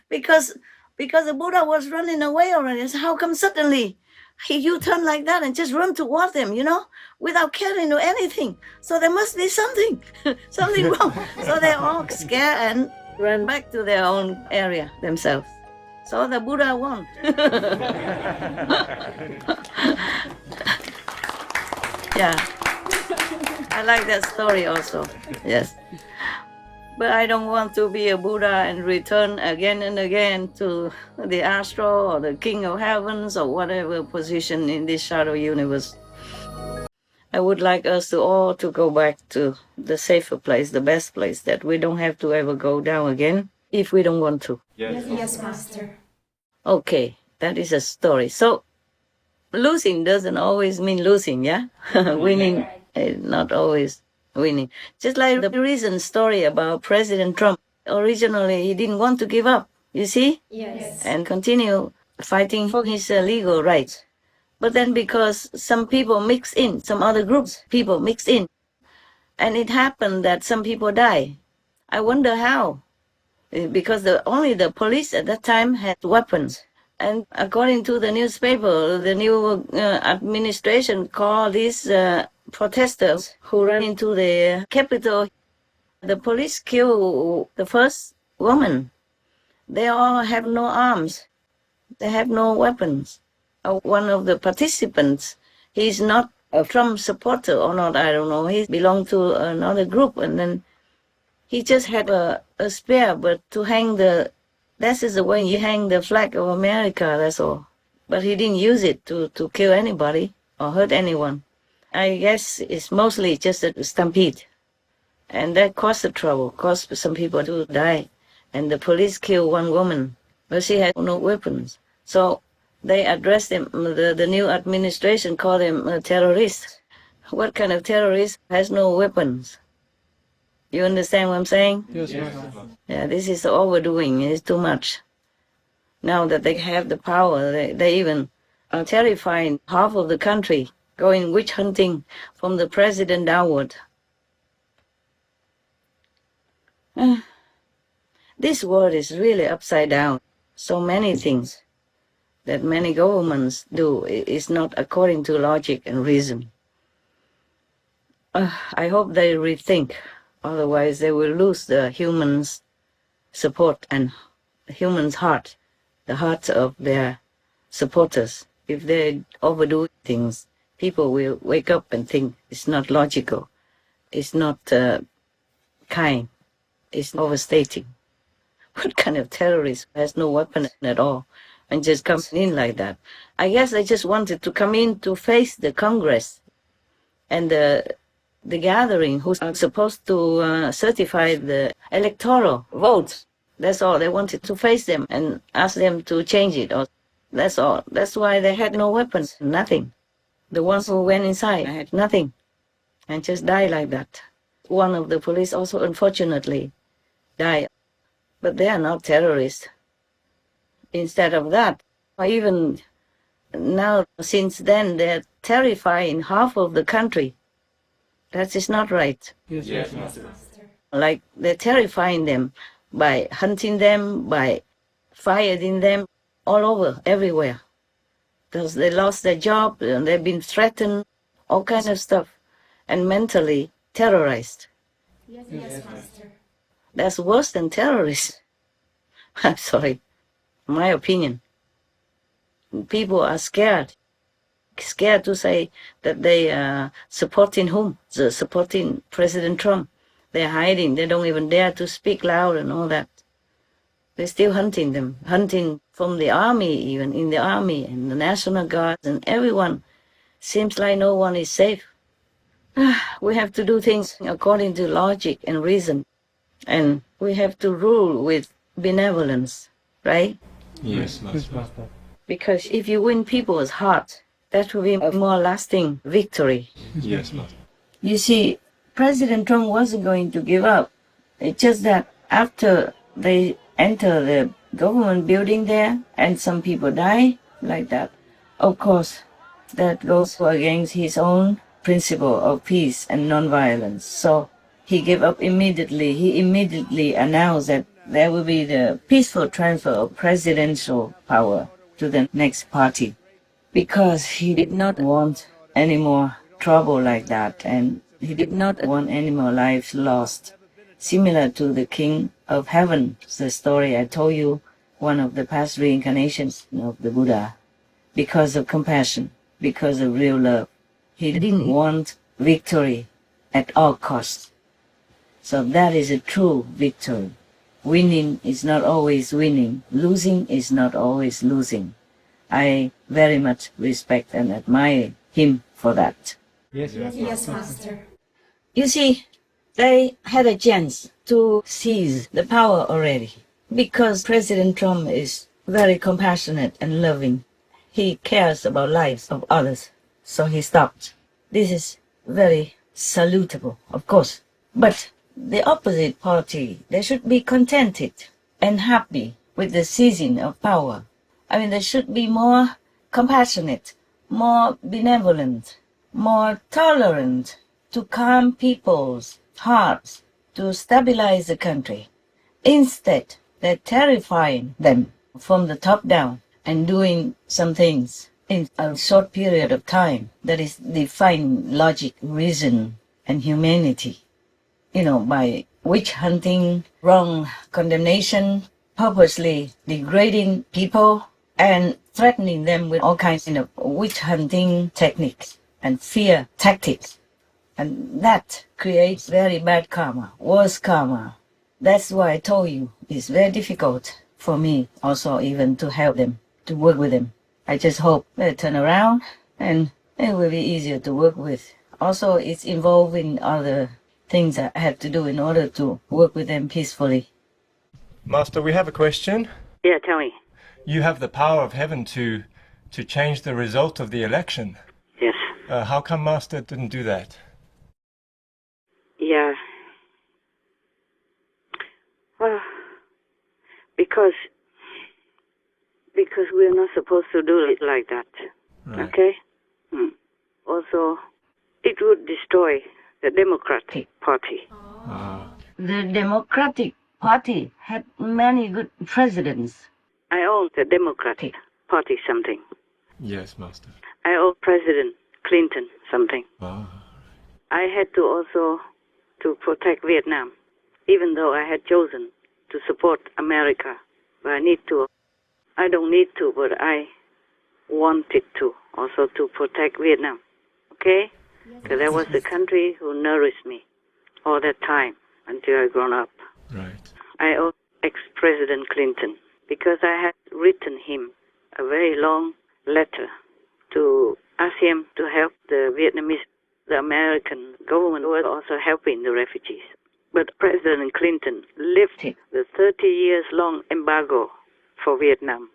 because the Buddha was running away already. So how come suddenly he U-turn like that and just run toward them, without caring or anything? So there must be something, something wrong. So they all scared and ran back to their own area themselves. So the Buddha won. Yeah, I like that story also. Yes. But I don't want to be a Buddha and return again and again to the astral or the king of heavens or whatever position in this shadow universe. I would like us to all to go back to the safer place, the best place, that we don't have to ever go down again if we don't want to. Yes. Yes, Master. Okay, that is a story. So losing doesn't always mean losing, yeah? Winning is not always winning. Just like the recent story about President Trump. Originally, he didn't want to give up, you see? Yes. And continue fighting for his legal rights. But then because some people mix in, some other groups, people mix in, and it happened that some people die. I wonder how. Because only the police at that time had weapons. And according to the newspaper, the new administration called these protesters who ran into the Capitol. The police killed the first woman. They all have no arms. They have no weapons. One of the participants, he's not a Trump supporter or not, I don't know. He belonged to another group, and then he just had a spear, but to hang that is the way you hang the flag of America, that's all. But he didn't use it to kill anybody or hurt anyone. I guess it's mostly just a stampede. And that caused the trouble, caused some people to die. And the police killed one woman, but she had no weapons. So they addressed him, the new administration called him a terrorist. What kind of terrorist has no weapons? You understand what I'm saying? Yes, Yes. Master. Yeah, this is overdoing. It's too much. Now that they have the power, they even are terrifying half of the country, going witch hunting from the president downward. This world is really upside down. So many things that many governments do is not according to logic and reason. I hope they rethink. Otherwise, they will lose the humans' support and the humans' heart, the hearts of their supporters. If they overdo things, people will wake up and think it's not logical, it's not kind, it's overstating. What kind of terrorist has no weapon at all and just comes in like that? I guess they just wanted to come in to face the Congress and the gathering who's supposed to certify the electoral votes. That's all. They wanted to face them and ask them to change it. Or that's all. That's why they had no weapons, nothing. The ones who went inside had nothing and just died like that. One of the police also, unfortunately, died. But they are not terrorists. Instead of that, or even now, since then, they're terrifying half of the country. That is not right. Yes, Yes, Master. Master. Like they're terrifying them by hunting them, by firing them all over, everywhere. Because they lost their job and they've been threatened all kinds of stuff, and mentally terrorized. Yes, Master. That's worse than terrorists. I'm sorry, my opinion. People are scared to say that they are supporting whom? They're supporting President Trump. They're hiding. They don't even dare to speak loud and all that. They're still hunting them, hunting from the army, even in the army and the National Guard and everyone. Seems like no one is safe. We have to do things according to logic and reason. And we have to rule with benevolence, right? Yes, Yes, Master. Master. Because if you win people's heart, that will be a more lasting victory. Yes, Master. You see, President Trump wasn't going to give up. It's just that after they enter the government building there and some people die like that, of course, that goes against his own principle of peace and nonviolence. So he gave up immediately. He immediately announced that there will be the peaceful transfer of presidential power to the next party, because he did not want any more trouble like that, and he did not want any more lives lost. Similar to the King of Heaven, the story I told you, one of the past reincarnations of the Buddha. Because of compassion, because of real love, he didn't want victory at all costs. So that is a true victory. Winning is not always winning. Losing is not always losing. I very much respect and admire him for that. Yes, Yes, Master. You see, they had a chance to seize the power already, because President Trump is very compassionate and loving. He cares about lives of others, so he stopped. This is very salutable, of course. But the opposite party, they should be contented and happy with the seizing of power. I mean, they should be more compassionate, more benevolent, more tolerant, to calm people's hearts, to stabilize the country. Instead, they're terrifying them from the top down and doing some things in a short period of time that is defying logic, reason, and humanity. You know, by witch hunting, wrong condemnation, purposely degrading people, and threatening them with all kinds of witch hunting techniques and fear tactics. And that creates very bad karma, worse karma. That's why I told you it's very difficult for me also even to help them, to work with them. I just hope they turn around and it will be easier to work with. Also, it's involved in other things that I have to do in order to work with them peacefully. Master, we have a question. Yeah, tell me. You have the power of heaven to change the result of the election. Yes. How come Master didn't do that? Yeah. Well, because we're not supposed to do it like that. Right. Okay? Also, it would destroy the Democratic Party. The Democratic Party had many good presidents. I owe the Democratic Party something. Yes, Master. I owe President Clinton something. Ah. I had to also to protect Vietnam, even though I had chosen to support America. But I don't need to, but I wanted to also to protect Vietnam. Okay? Because that was the country who nourished me all that time until I grown up. Right. I owe ex-President Clinton because I had written him a very long letter to ask him to help the Vietnamese. The American government was also helping the refugees. But President Clinton lifted the 30 years long embargo for Vietnam.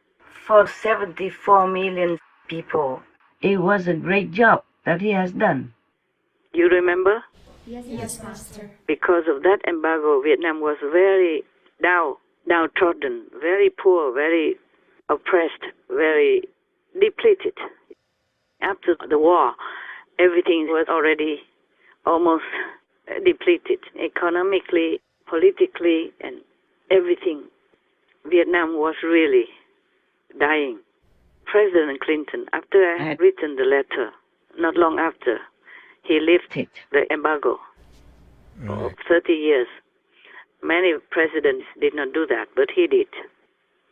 For 74 million people, it was a great job that he has done. You remember? Yes, Master. Because of that embargo, Vietnam was very downtrodden, very poor, very oppressed, very depleted. After the war, everything was already almost depleted, economically, politically, and everything. Vietnam was really dying. President Clinton, after I had written the letter, not long after, he lifted the embargo of 30 years. Many presidents did not do that, but he did.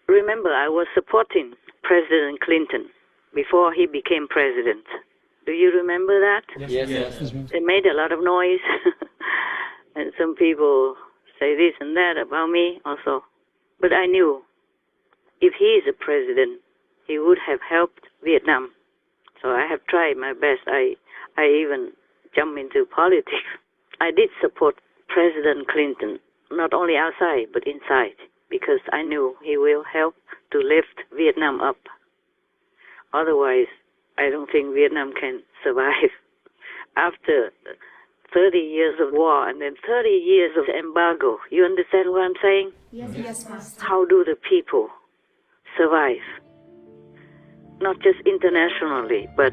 Remember, I was supporting President Clinton before he became president. Do you remember that? Yes. They made a lot of noise, and some people say this and that about me also. But I knew if he is a president, he would have helped Vietnam. So I have tried my best. I even jumped into politics. I did support President Clinton, not only outside but inside, because I knew he will help to lift Vietnam up. Otherwise, I don't think Vietnam can survive. After 30 years of war and then 30 years of embargo, you understand what I'm saying? Yes, Master. How do the people survive? Not just internationally, but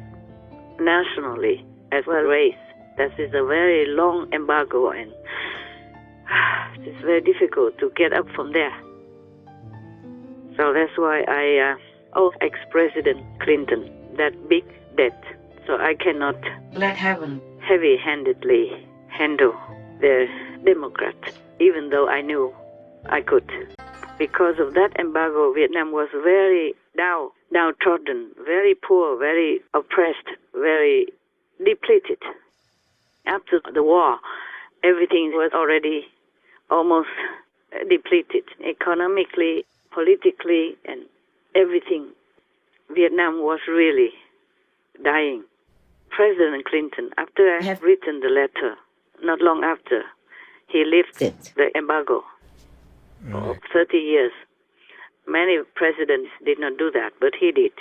nationally as well. Race. That is a very long embargo, and it's very difficult to get up from there. So that's why I owe ex-President Clinton that big debt. So I cannot let heaven heavy-handedly handle the Democrats, even though I knew I could. Because of that embargo, Vietnam was very downtrodden, very poor, very oppressed, very depleted. After the war, everything was already almost depleted, economically, politically, and everything. Vietnam was really dying. President Clinton, after I have written the letter, not long after, he lifted the embargo of 30 years. Many presidents did not do that, but he did.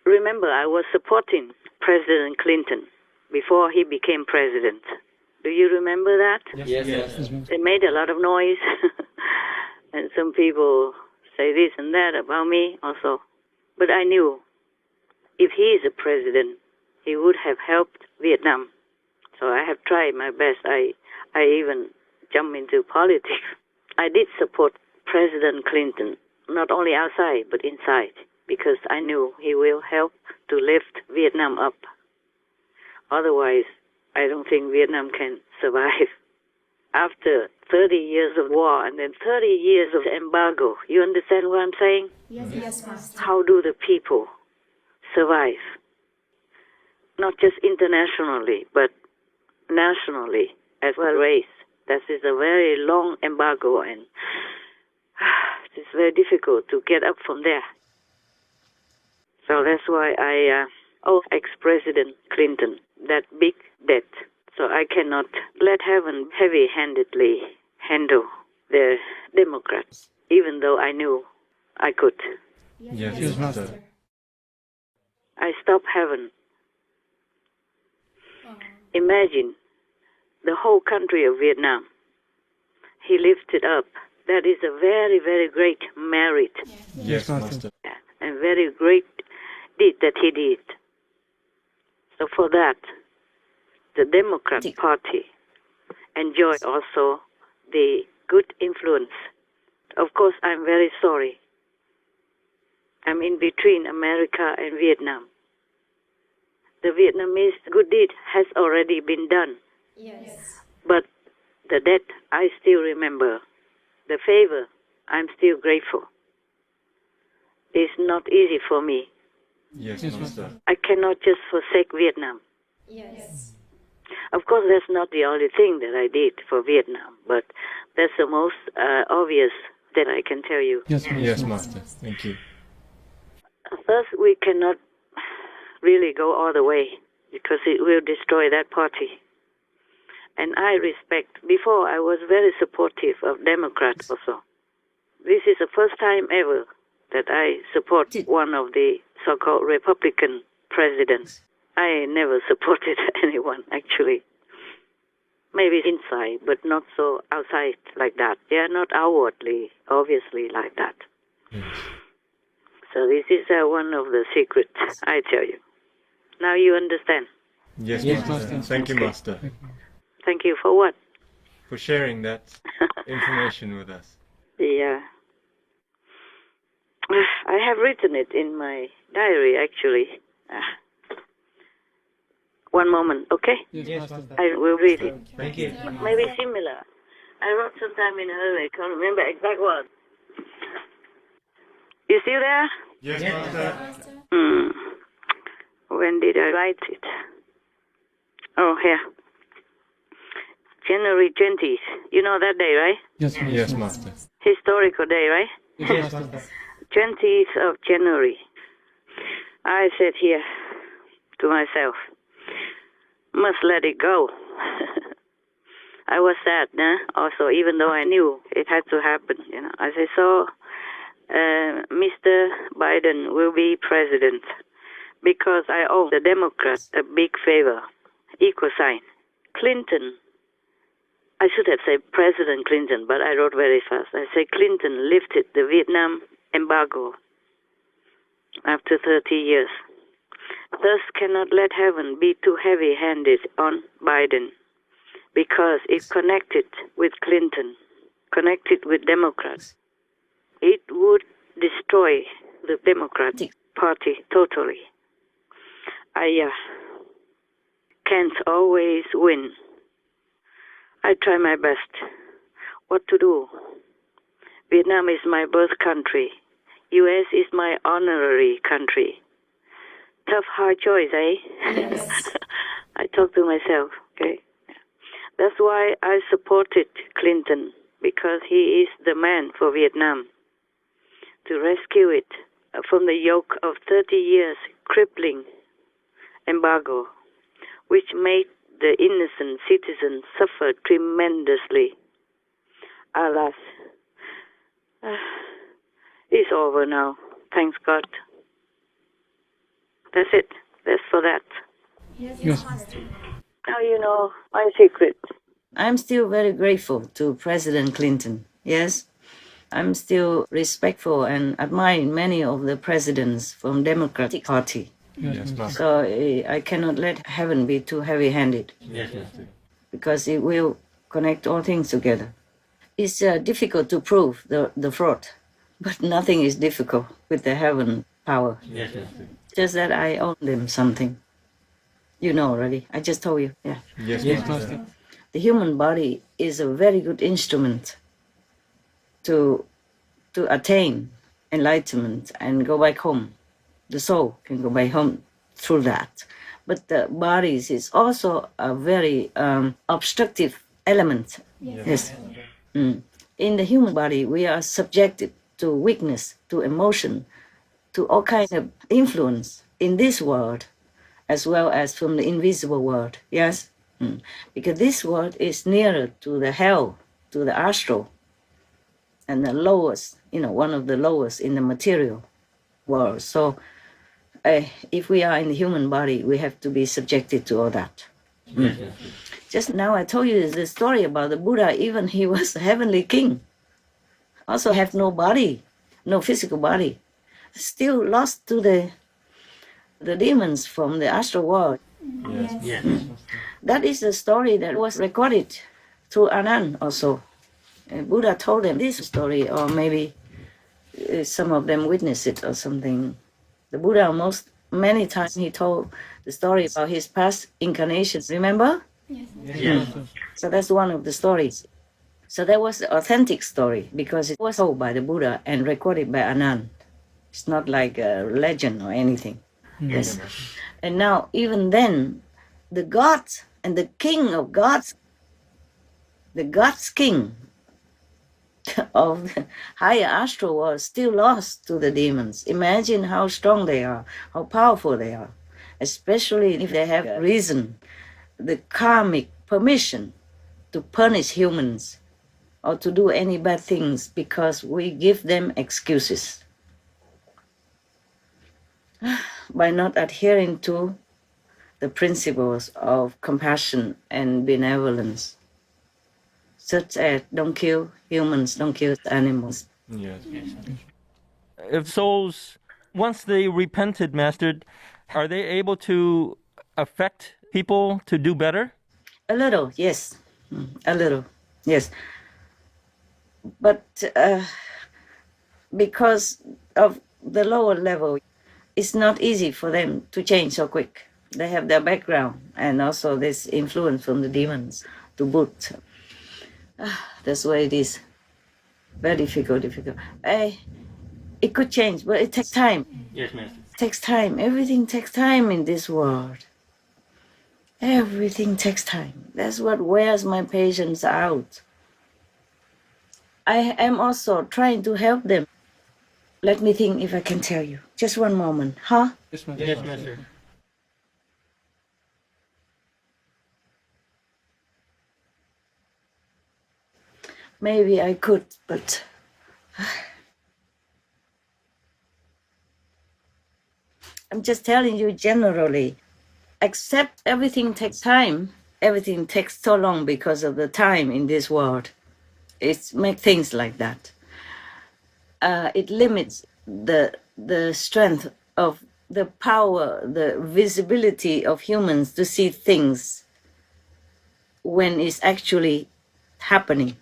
Remember, I was supporting President Clinton before he became president. Do you remember that? Yes. They made a lot of noise, and some people say this and that about me also. But I knew if he is a president, he would have helped Vietnam. So I have tried my best. I even jumped into politics. I did support President Clinton, not only outside but inside, because I knew he will help to lift Vietnam up. Otherwise, I don't think Vietnam can survive. After 30 years of war and then 30 years of embargo, you understand what I'm saying? Yes, Master. How do the people survive? Not just internationally, but nationally as well. Race. That is a very long embargo, and it's very difficult to get up from there. So that's why I owe ex-President Clinton that big debt. So I cannot let heaven heavy-handedly handle the Democrats, even though I knew I could. Yes, Master. I stopped heaven. Imagine the whole country of Vietnam. He lifted up. That is a very, very great merit. Yes, Master. And very great deed that he did. So for that, the Democratic Party enjoyed also the good influence. Of course, I'm very sorry. I'm in between America and Vietnam. The Vietnamese good deed has already been done. Yes. But the debt, I still remember. The favor, I'm still grateful. It's not easy for me. Yes, Master. I cannot just forsake Vietnam. Yes. Of course, that's not the only thing that I did for Vietnam, but that's the most obvious that I can tell you. Yes, Master. Thank you. First, we cannot really go all the way because it will destroy that party. And I respect, before I was very supportive of Democrats also. This is the first time ever that I support one of the so-called Republican presidents. I never supported anyone, actually. Maybe inside, but not so outside like that. Yeah, not outwardly, obviously like that. Yes. So this is one of the secrets, I tell you. Now you understand. Yes, Yes, Master. Master. Thank you, Master, Thank you for what? for sharing that information with us. Yeah. I have written it in my diary, actually. One moment, okay? Yes, Master. I will read it. Thank you. Maybe similar. I wrote sometime in a hurry. I can't remember exact word. You still there? Yes, Master. When did I write it? Oh, here. January 20th. You know that day, right? Yes, Master. Historical day, right? Yes, Master. 20th of January. I said here to myself, must let it go. I was sad, also, even though I knew it had to happen, As I saw, Mr. Biden will be president because I owe the Democrats a big favor. Equal sign. Clinton, I should have said President Clinton, but I wrote very fast. I say Clinton lifted the Vietnam embargo after 30 years. Thus cannot let heaven be too heavy-handed on Biden because it connected with Clinton, connected with Democrats. It would destroy the Democratic Party totally. I can't always win. I try my best. What to do? Vietnam is my birth country. U.S. is my honorary country. Tough, hard choice, eh? Yes. I talk to myself, okay? That's why I supported Clinton, because he is the man for Vietnam, to rescue it from the yoke of 30 years crippling embargo, which made the innocent citizens suffer tremendously. Alas, it's over now, thanks God. That's it. That's for that. Yes, Master. Now you know my secret. I'm still very grateful to President Clinton, yes? I'm still respectful and admire many of the presidents from Democratic Party. Yes, Master. So I cannot let heaven be too heavy-handed. Yes, Master. Because it will connect all things together. It's difficult to prove the fraud, but nothing is difficult with the heaven power. Yes, Master. Just that I owe them something. You know already. I just told you. Yeah. Yes, Master. The human body is a very good instrument to attain enlightenment and go back home. The soul can go back home through that. But the body is also a very obstructive element. Yes. In the human body, we are subjected to weakness, to emotion, to all kinds of influence in this world, as well as from the invisible world. Yes? Because this world is nearer to the hell, to the astral, and the lowest, one of the lowest in the material world. So if we are in the human body, we have to be subjected to all that. Just now I told you the story about the Buddha, even he was a heavenly king. Also have no body, no physical body. Still lost to the demons from the astral world. Yes. That is the story that was recorded through Anand also. Buddha told them this story, or maybe some of them witnessed it or something. The Buddha many times he told the story about his past incarnations, remember? Yes. So that's one of the stories. So that was the authentic story because it was told by the Buddha and recorded by Anand. It's not like a legend or anything. Yes. And now, even then, the gods and the king of gods, the gods king of the higher astral world still lost to the demons. Imagine how strong they are, how powerful they are, especially if they have reason, the karmic permission to punish humans or to do any bad things because we give them excuses. By not adhering to the principles of compassion and benevolence, such as don't kill humans, don't kill animals. Yes. If souls, once they repented, Master, are they able to affect people to do better? A little, yes. A little, yes. But because of the lower level, it's not easy for them to change so quick. They have their background and also this influence from the demons to boot. That's why it is. Very difficult. It could change, but it takes time. Yes, Master. It takes time. Everything takes time in this world. Everything takes time. That's what wears my patience out. I am also trying to help them. Let me think if I can tell you. Just one moment, huh? Yes, Master. Maybe I could, but I'm just telling you generally. Except everything takes time. Everything takes so long because of the time in this world. It makes things like that. It limits the strength of the power, the visibility of humans to see things when it's actually happening.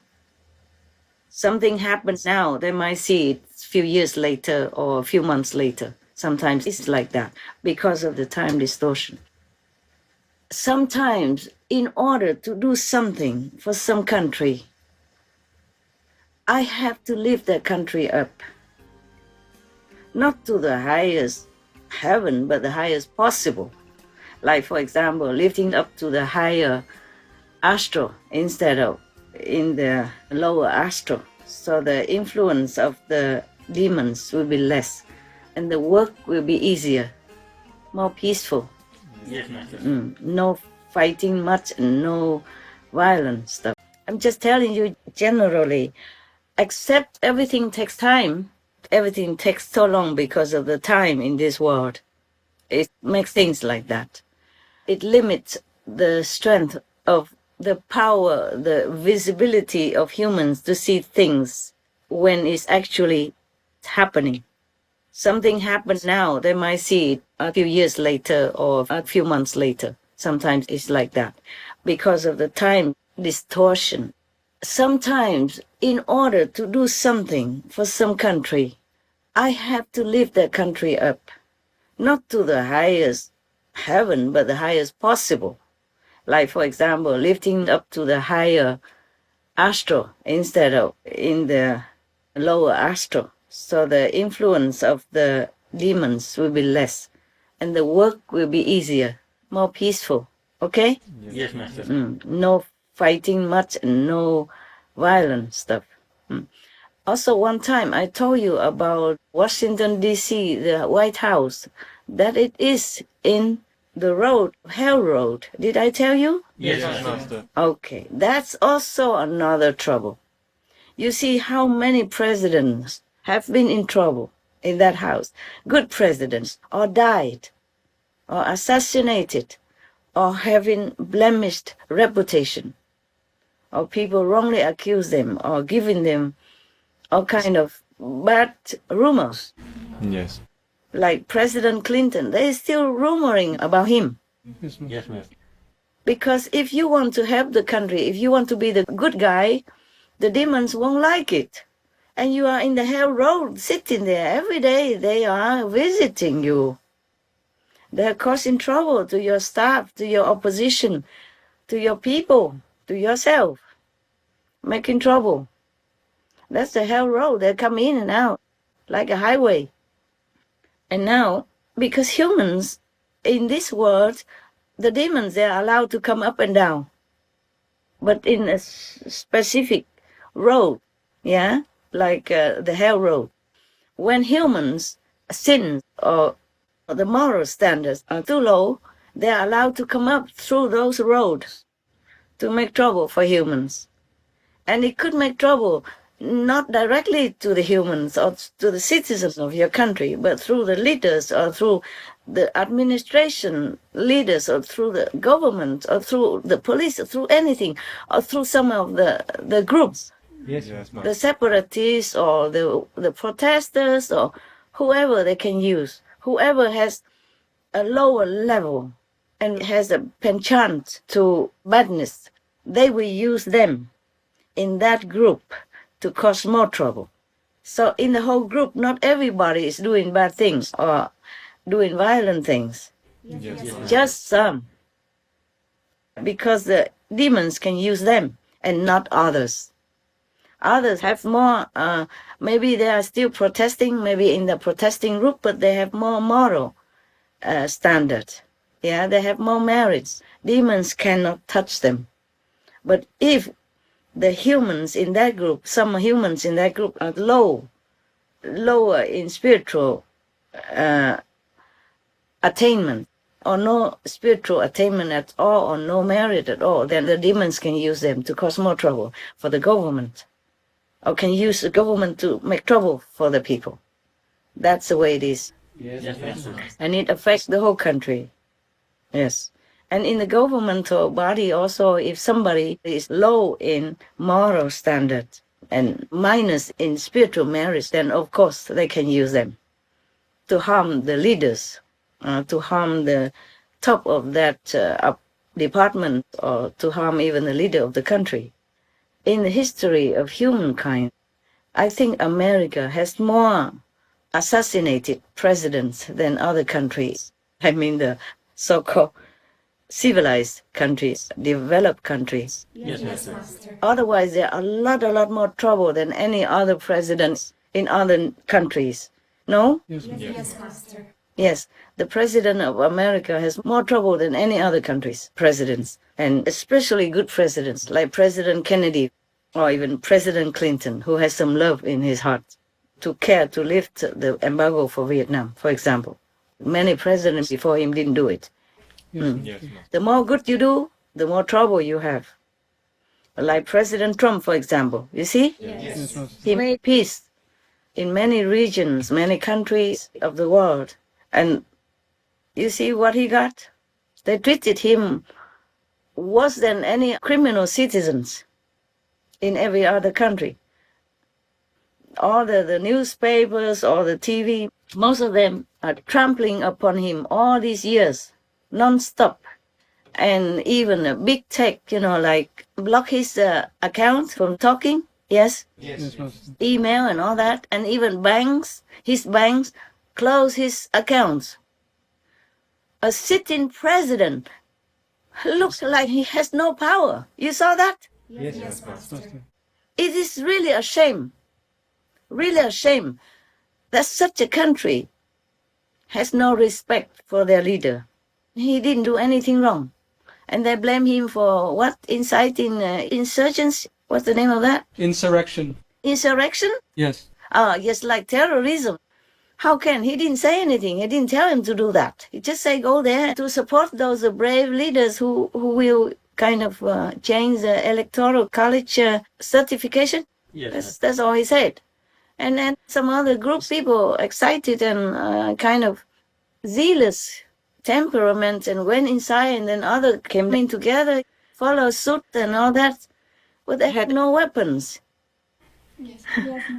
Something happens now, they might see it a few years later or a few months later. Sometimes it's like that because of the time distortion. Sometimes, in order to do something for some country, I have to lift that country up. Not to the highest heaven, but the highest possible. Like, for example, lifting up to the higher astral instead of in the lower astral. So the influence of the demons will be less and the work will be easier, more peaceful. Yes, Master. No fighting much and no violent stuff. I'm just telling you generally, except everything takes time. Everything takes so long because of the time in this world. It makes things like that. It limits the strength of the power, the visibility of humans to see things when it's actually happening. Something happens now, they might see it a few years later or a few months later. Sometimes it's like that because of the time distortion. Sometimes, in order to do something for some country, I have to lift that country up, not to the highest heaven, but the highest possible. Like, for example, lifting up to the higher astral instead of in the lower astral. So the influence of the demons will be less and the work will be easier, more peaceful. Okay? Yes, Master. No fighting much and no violent stuff. Also, one time I told you about Washington, D.C., the White House, that it is in the road, Hell Road. Did I tell you? Yes, Master. Okay, that's also another trouble. You see how many presidents have been in trouble in that house. Good presidents, or died, or assassinated, or having blemished reputation, or people wrongly accuse them, or giving them all kind of bad rumors. Yes. Like President Clinton, they're still rumoring about him. Yes, Master. Because if you want to help the country, if you want to be the good guy, the demons won't like it. And you are in the hell road, sitting there every day. They are visiting you. They're causing trouble to your staff, to your opposition, to your people, to yourself. Making trouble. That's the hell road. They come in and out like a highway. And now, because humans in this world, the demons, they are allowed to come up and down. But in a specific road, yeah, like the hell road. When humans sin or the moral standards are too low, they are allowed to come up through those roads to make trouble for humans. And it could make trouble not directly to the humans or to the citizens of your country, but through the leaders or through the administration leaders or through the government or through the police or through anything or through some of the groups. Yes, The Master. separatists or the protesters or whoever they can use, whoever has a lower level and has a penchant to badness, they will use them in that group to cause more trouble. So in the whole group, not everybody is doing bad things or doing violent things. Just some. Because the demons can use them and not others. Others have more, maybe they are still protesting, maybe in the protesting group, but they have more moral standard. Yeah, they have more merits. Demons cannot touch them. But if the humans in that group, some humans in that group are lower in spiritual attainment, or no spiritual attainment at all, or no merit at all, then the demons can use them to cause more trouble for the government, or can use the government to make trouble for the people. That's the way it is. And it affects the whole country. Yes. And in the governmental body also, if somebody is low in moral standard and minus in spiritual merit, then of course they can use them to harm the leaders, to harm the top of that department, or to harm even the leader of the country. In the history of humankind, I think America has more assassinated presidents than other countries. I mean the so-called civilized countries, developed countries. Otherwise, there are a lot more trouble than any other presidents in other countries. No? Yes, Master. Yes, the president of America has more trouble than any other country's presidents, and especially good presidents like President Kennedy or even President Clinton, who has some love in his heart to care to lift the embargo for Vietnam, for example. Many presidents before him didn't do it. The more good you do, the more trouble you have. Like President Trump, for example, you see? He made peace in many regions, many countries of the world. And you see what he got? They treated him worse than any criminal citizens in every other country. All the newspapers, all the TV, most of them are trampling upon him all these years, non-stop. And even a big tech, like block his account from talking, yes, email and all that, and even his banks, close his accounts. A sitting president looks like he has no power. You saw that? Yes, Master. It is really a shame. Really a shame that such a country has no respect for their leader. He didn't do anything wrong. And they blame him for what? Inciting insurgents? What's the name of that? Insurrection. Insurrection? Yes. Yes, like terrorism. How can? He didn't say anything. He didn't tell him to do that. He just said go there to support those brave leaders who will kind of change the electoral college certification. Yes. That's all he said. And then some other group people excited and kind of zealous temperament and went inside, and then others came in together, followed suit and all that. But they had no weapons.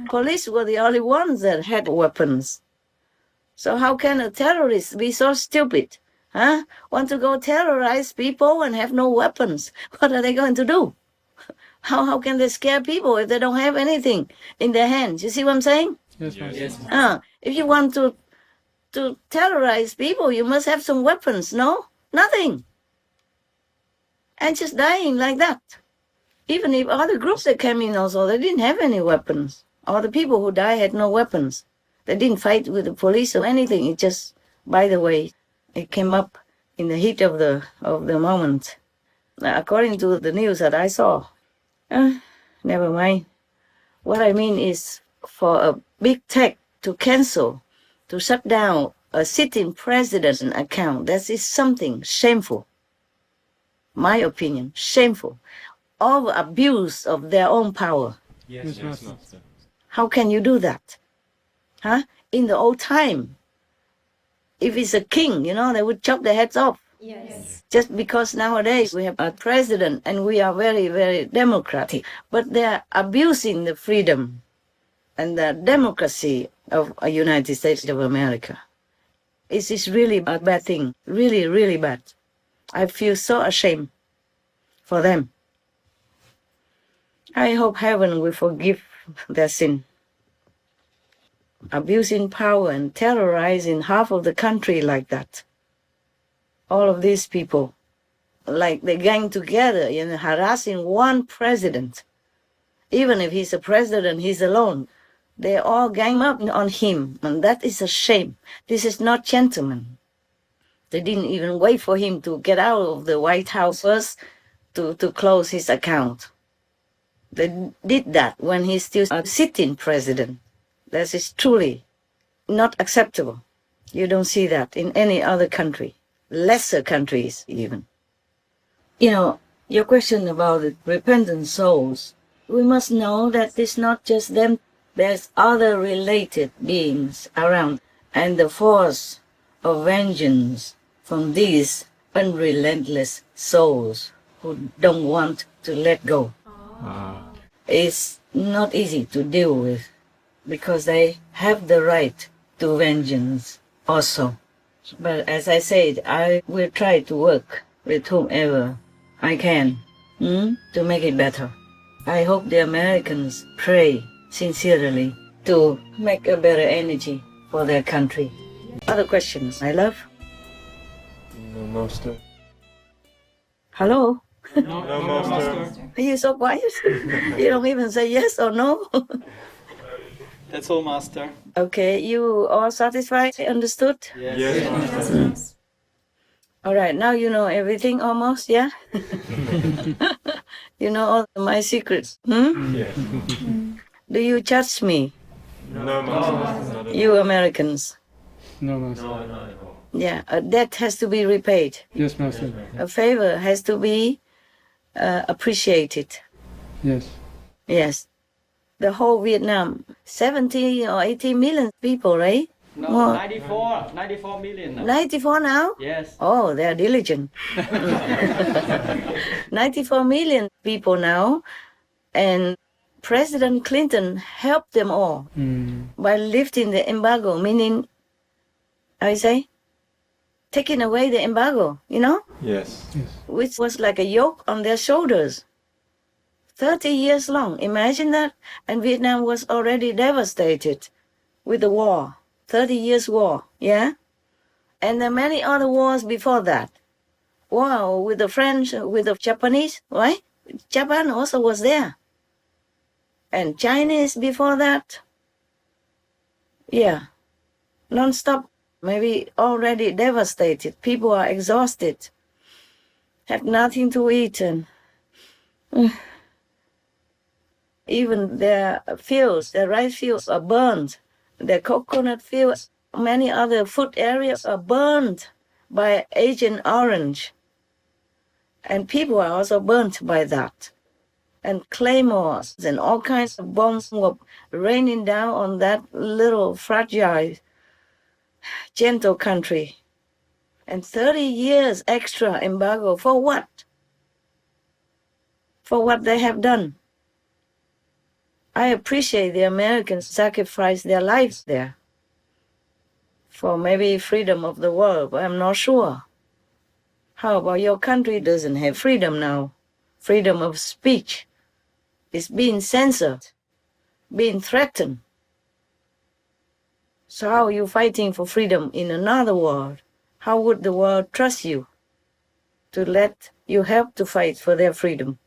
Police were the only ones that had weapons. So how can a terrorist be so stupid? Want to go terrorize people and have no weapons? What are they going to do? How can they scare people if they don't have anything in their hands? You see what I'm saying? Yes. If you want to terrorize people, you must have some weapons. No? Nothing. And just dying like that. Even if other groups that came in also, they didn't have any weapons. All the people who died had no weapons. They didn't fight with the police or anything. It just, by the way, it came up in the heat of the moment. According to the news that I saw. Never mind. What I mean is for a big tech to cancel, to shut down a sitting president account, that is something shameful. My opinion, shameful. Over abuse of their own power. Yes, Master. How can you do that? In the old time, if it's a king, they would chop their heads off. Yes. Just because nowadays we have a president and we are very, very democratic, but they are abusing the freedom and the democracy of the United States of America. It is really a bad thing, really, really bad. I feel so ashamed for them. I hope heaven will forgive their sin. Abusing power and terrorizing half of the country like that. all of these people, like they gang together and harassing one president. Even if he's a president, he's alone. They all gang up on him, and that is a shame. This is not gentlemen. They didn't even wait for him to get out of the White House first to close his account. They did that when he's still a sitting president. That is truly not acceptable. You don't see that in any other country, lesser countries even. You know, your question about the repentant souls, we must know that it's not just them. There's other related beings around, and the force of vengeance from these unrelentless souls who don't want to let go is not easy to deal with, because they have the right to vengeance also. But as I said, I will try to work with whomever I can to make it better. I hope the Americans pray sincerely to make a better energy for their country. Other questions, my love? No, Master. Hello? No, Master. Are you so quiet? You don't even say yes or no? That's all, Master. Okay, you all satisfied? Understood? Yes, Master. Yes. All right, now you know everything almost, yeah? You know all my secrets. Yes. Do you judge me, No, Master. you Americans? No, Master. Yeah, a debt has to be repaid. Yes, Master. A favor has to be appreciated. Yes. Yes. The whole Vietnam, 70 or 80 million people, right? No, More. 94 million. 94 now? Yes. Oh, they're diligent. 94 million people now, and President Clinton helped them all by lifting the embargo, meaning, I say, taking away the embargo, you know, Yes. which was like a yoke on their shoulders. 30 years long, imagine that. And Vietnam was already devastated with the war, 30 years war, yeah? And there are many other wars before that. Wow, with the French, with the Japanese, right? Japan also was there. And Chinese before that. Yeah, non-stop, maybe already devastated. People are exhausted, have nothing to eat, and even their fields, their rice fields are burned. Their coconut fields, many other food areas are burned by Agent Orange. And people are also burnt by that. And claymores and all kinds of bombs were raining down on that little fragile, gentle country. And 30 years extra embargo for what? For what they have done. I appreciate the Americans sacrificed their lives there for maybe freedom of the world, but I'm not sure. How about your country doesn't have freedom now? Freedom of speech is being censored, being threatened. So how are you fighting for freedom in another world? How would the world trust you to let you help to fight for their freedom?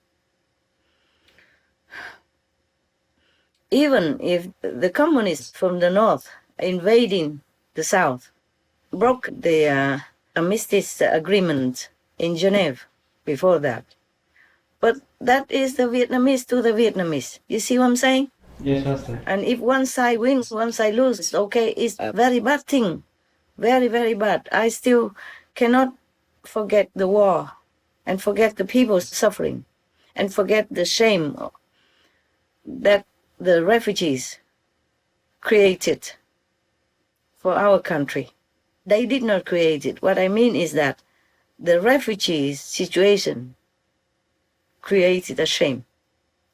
Even if the communists from the north invading the south broke the armistice agreement in Geneva before that. But that is the Vietnamese to the Vietnamese. You see what I'm saying? Yes, Master. And if one side wins, one side loses, okay, it's a very bad thing. Very, very bad. I still cannot forget the war and forget the people suffering and forget the shame that the refugees created for our country. They did not create it. What I mean is that the refugees situation created a shame,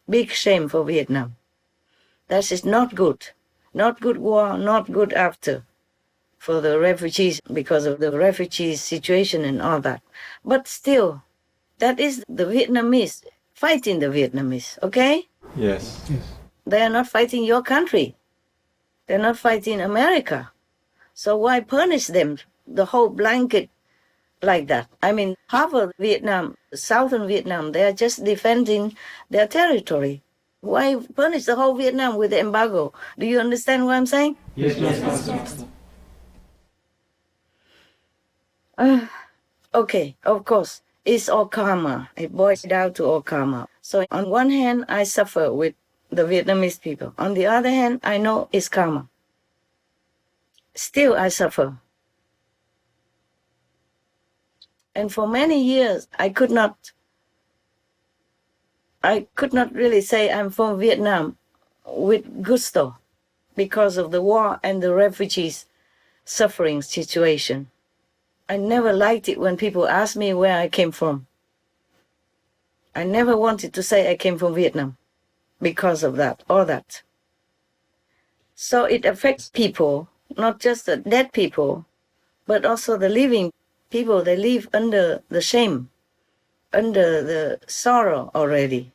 big shame for Vietnam. That is not good. Not good war, not good after for the refugees because of the refugees situation and all that. But still, that is the Vietnamese fighting the Vietnamese, okay? Yes. They are not fighting your country. They're not fighting America. So why punish them? The whole blanket like that. I mean, half of Vietnam, southern Vietnam, they are just defending their territory. Why punish the whole Vietnam with the embargo? Do you understand what I'm saying? Yes, Master. Okay, of course, it's all karma. It boils down to all karma. So on one hand, I suffer with the Vietnamese people. On the other hand, I know it's karma. Still, I suffer. And for many years, I could not really say I'm from Vietnam with gusto because of the war and the refugees suffering situation. I never liked it when people asked me where I came from. I never wanted to say I came from Vietnam because of that or that. So it affects people, not just the dead people, but also the living people. They live under the shame, under the sorrow already,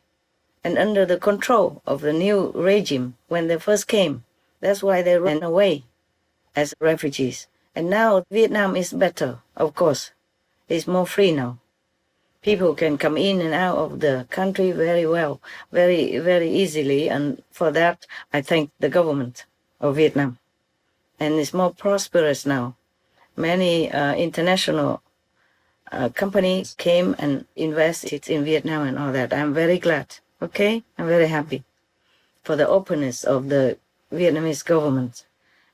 and under the control of the new regime when they first came. That's why they ran away as refugees. And now Vietnam is better, of course. It's more free now. People can come in and out of the country very well, very, very easily. And for that, I thank the government of Vietnam. And it's more prosperous now. Many international companies came and invested in Vietnam and all that. I'm very glad, okay? I'm very happy for the openness of the Vietnamese government.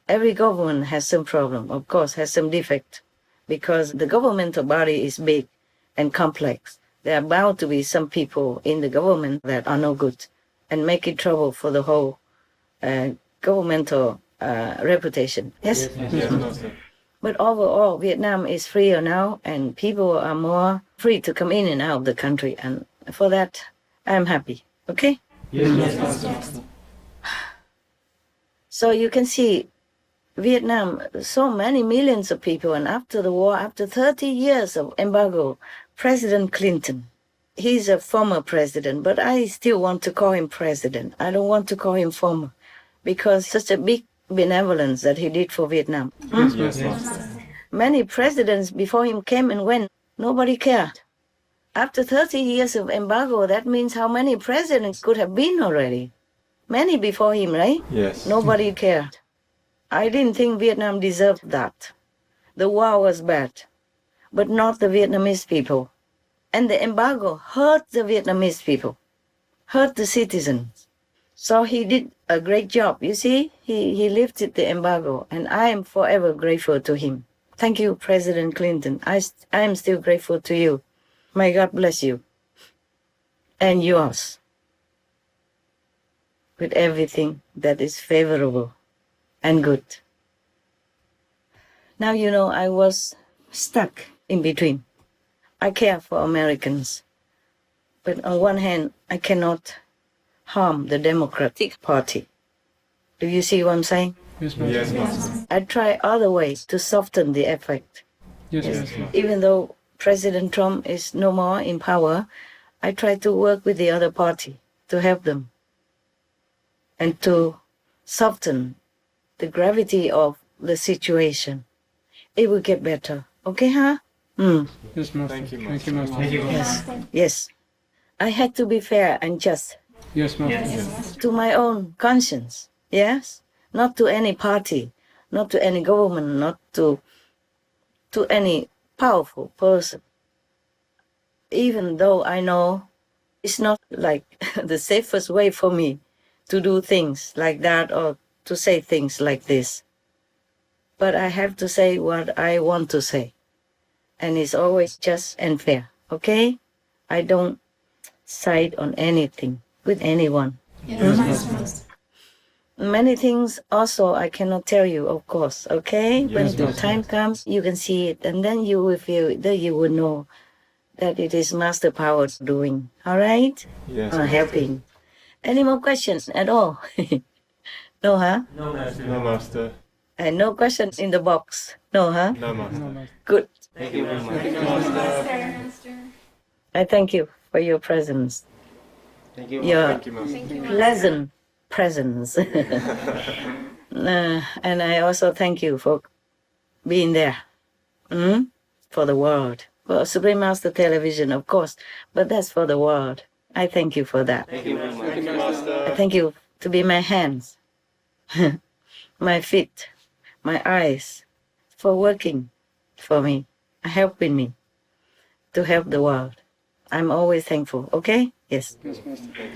Every government has some problem, of course, has some defect, because the governmental body is big and complex. There are bound to be some people in the government that are no good and making trouble for the whole governmental reputation. Yes? But overall, Vietnam is freer now, and people are more free to come in and out of the country. And for that, I'm happy. Okay? Yes. So you can see, Vietnam, so many millions of people, and after the war, after 30 years of embargo, President Clinton, he's a former president, but I still want to call him president. I don't want to call him former, because such a big benevolence that he did for Vietnam. Yes. Many presidents before him came and went. Nobody cared. After 30 years of embargo, that means how many presidents could have been already? Many before him, right? Yes. Nobody cared. I didn't think Vietnam deserved that. The war was bad, but not the Vietnamese people. And the embargo hurt the Vietnamese people, hurt the citizens. So he did a great job. You see, he lifted the embargo, and I am forever grateful to him. Thank you, President Clinton. I am still grateful to you. May God bless you and yours with everything that is favorable and good. Now, you know, I was stuck in between. I care for Americans, but on one hand, I cannot harm the Democratic Party. Do you see what I'm saying? Yes, Master. I try other ways to soften the effect. Yes. Even though President Trump is no more in power, I try to work with the other party to help them and to soften the gravity of the situation. It will get better. Okay, huh? Yes, Master. Thank you, Thank you, Master. Yes. I had to be fair and just Yes, Master. to my own conscience. Yes? Not to any party, not to any government, not to any powerful person. Even though I know it's not like the safest way for me to do things like that or to say things like this. But I have to say what I want to say. And it's always just and fair, okay? I don't side on anything with anyone. Yes. Many things also I cannot tell you, of course, okay? When the time comes, you can see it, and then you will feel it, then you will know that it is Master Power doing, all right? Yes. Helping. Any more questions at all? No, huh? No, Master. And no questions in the box? No, huh? No, Master. Good. Thank you very much. I thank you for your presence. Thank you. Your Thank you, Master. pleasant presence. And I also thank you for being there. for the world. For Supreme Master Television, of course, but that's for the world. I thank you for that. Thank you very much. I thank you to be my hands, my feet, my eyes, for working for me, helping me to help the world. I'm always thankful, okay? Yes.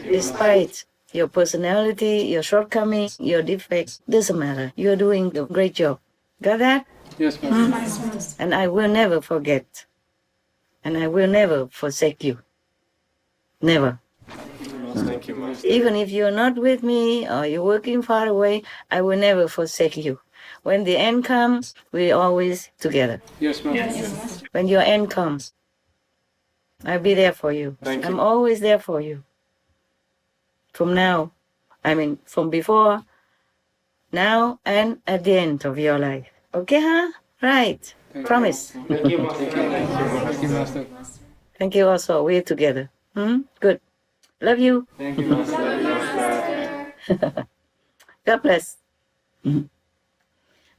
Despite your personality, your shortcomings, your defects, doesn't matter. You're doing a great job. Got that? Yes, Master. And I will never forget. And I will never forsake you. Never. Thank you, Master. Even if you're not with me or you're working far away, I will never forsake you. When the end comes, we're always together. Yes, Master. When your end comes, I'll be there for you. Thank you. I'm always there for you. From now, from before, now, and at the end of your life. Okay, huh? Right. Promise. Thank you, Master. Thank you also. We're together. Good. Love you. Thank you, Master. God bless.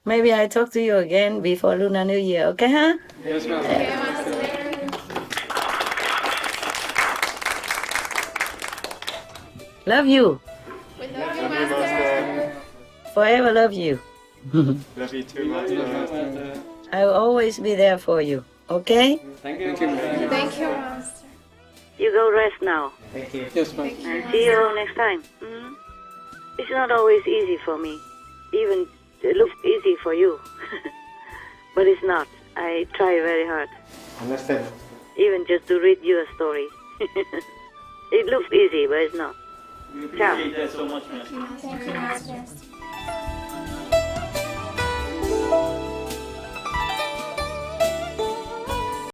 Maybe I talk to you again before Lunar New Year. Okay, huh? Yes, Master. Love you. We love you, Master. Forever love you. Love you too, Master. I will always be there for you. Okay? Thank you. Thank you, Master. You go rest now. Thank you. Yes, Master. And see you next time. It's not always easy for me. Even it looks easy for you. But it's not. I try very hard. Understand. Even just to read you a story. It looks easy, but it's not. We appreciate that so much, Master. Thank you, Master.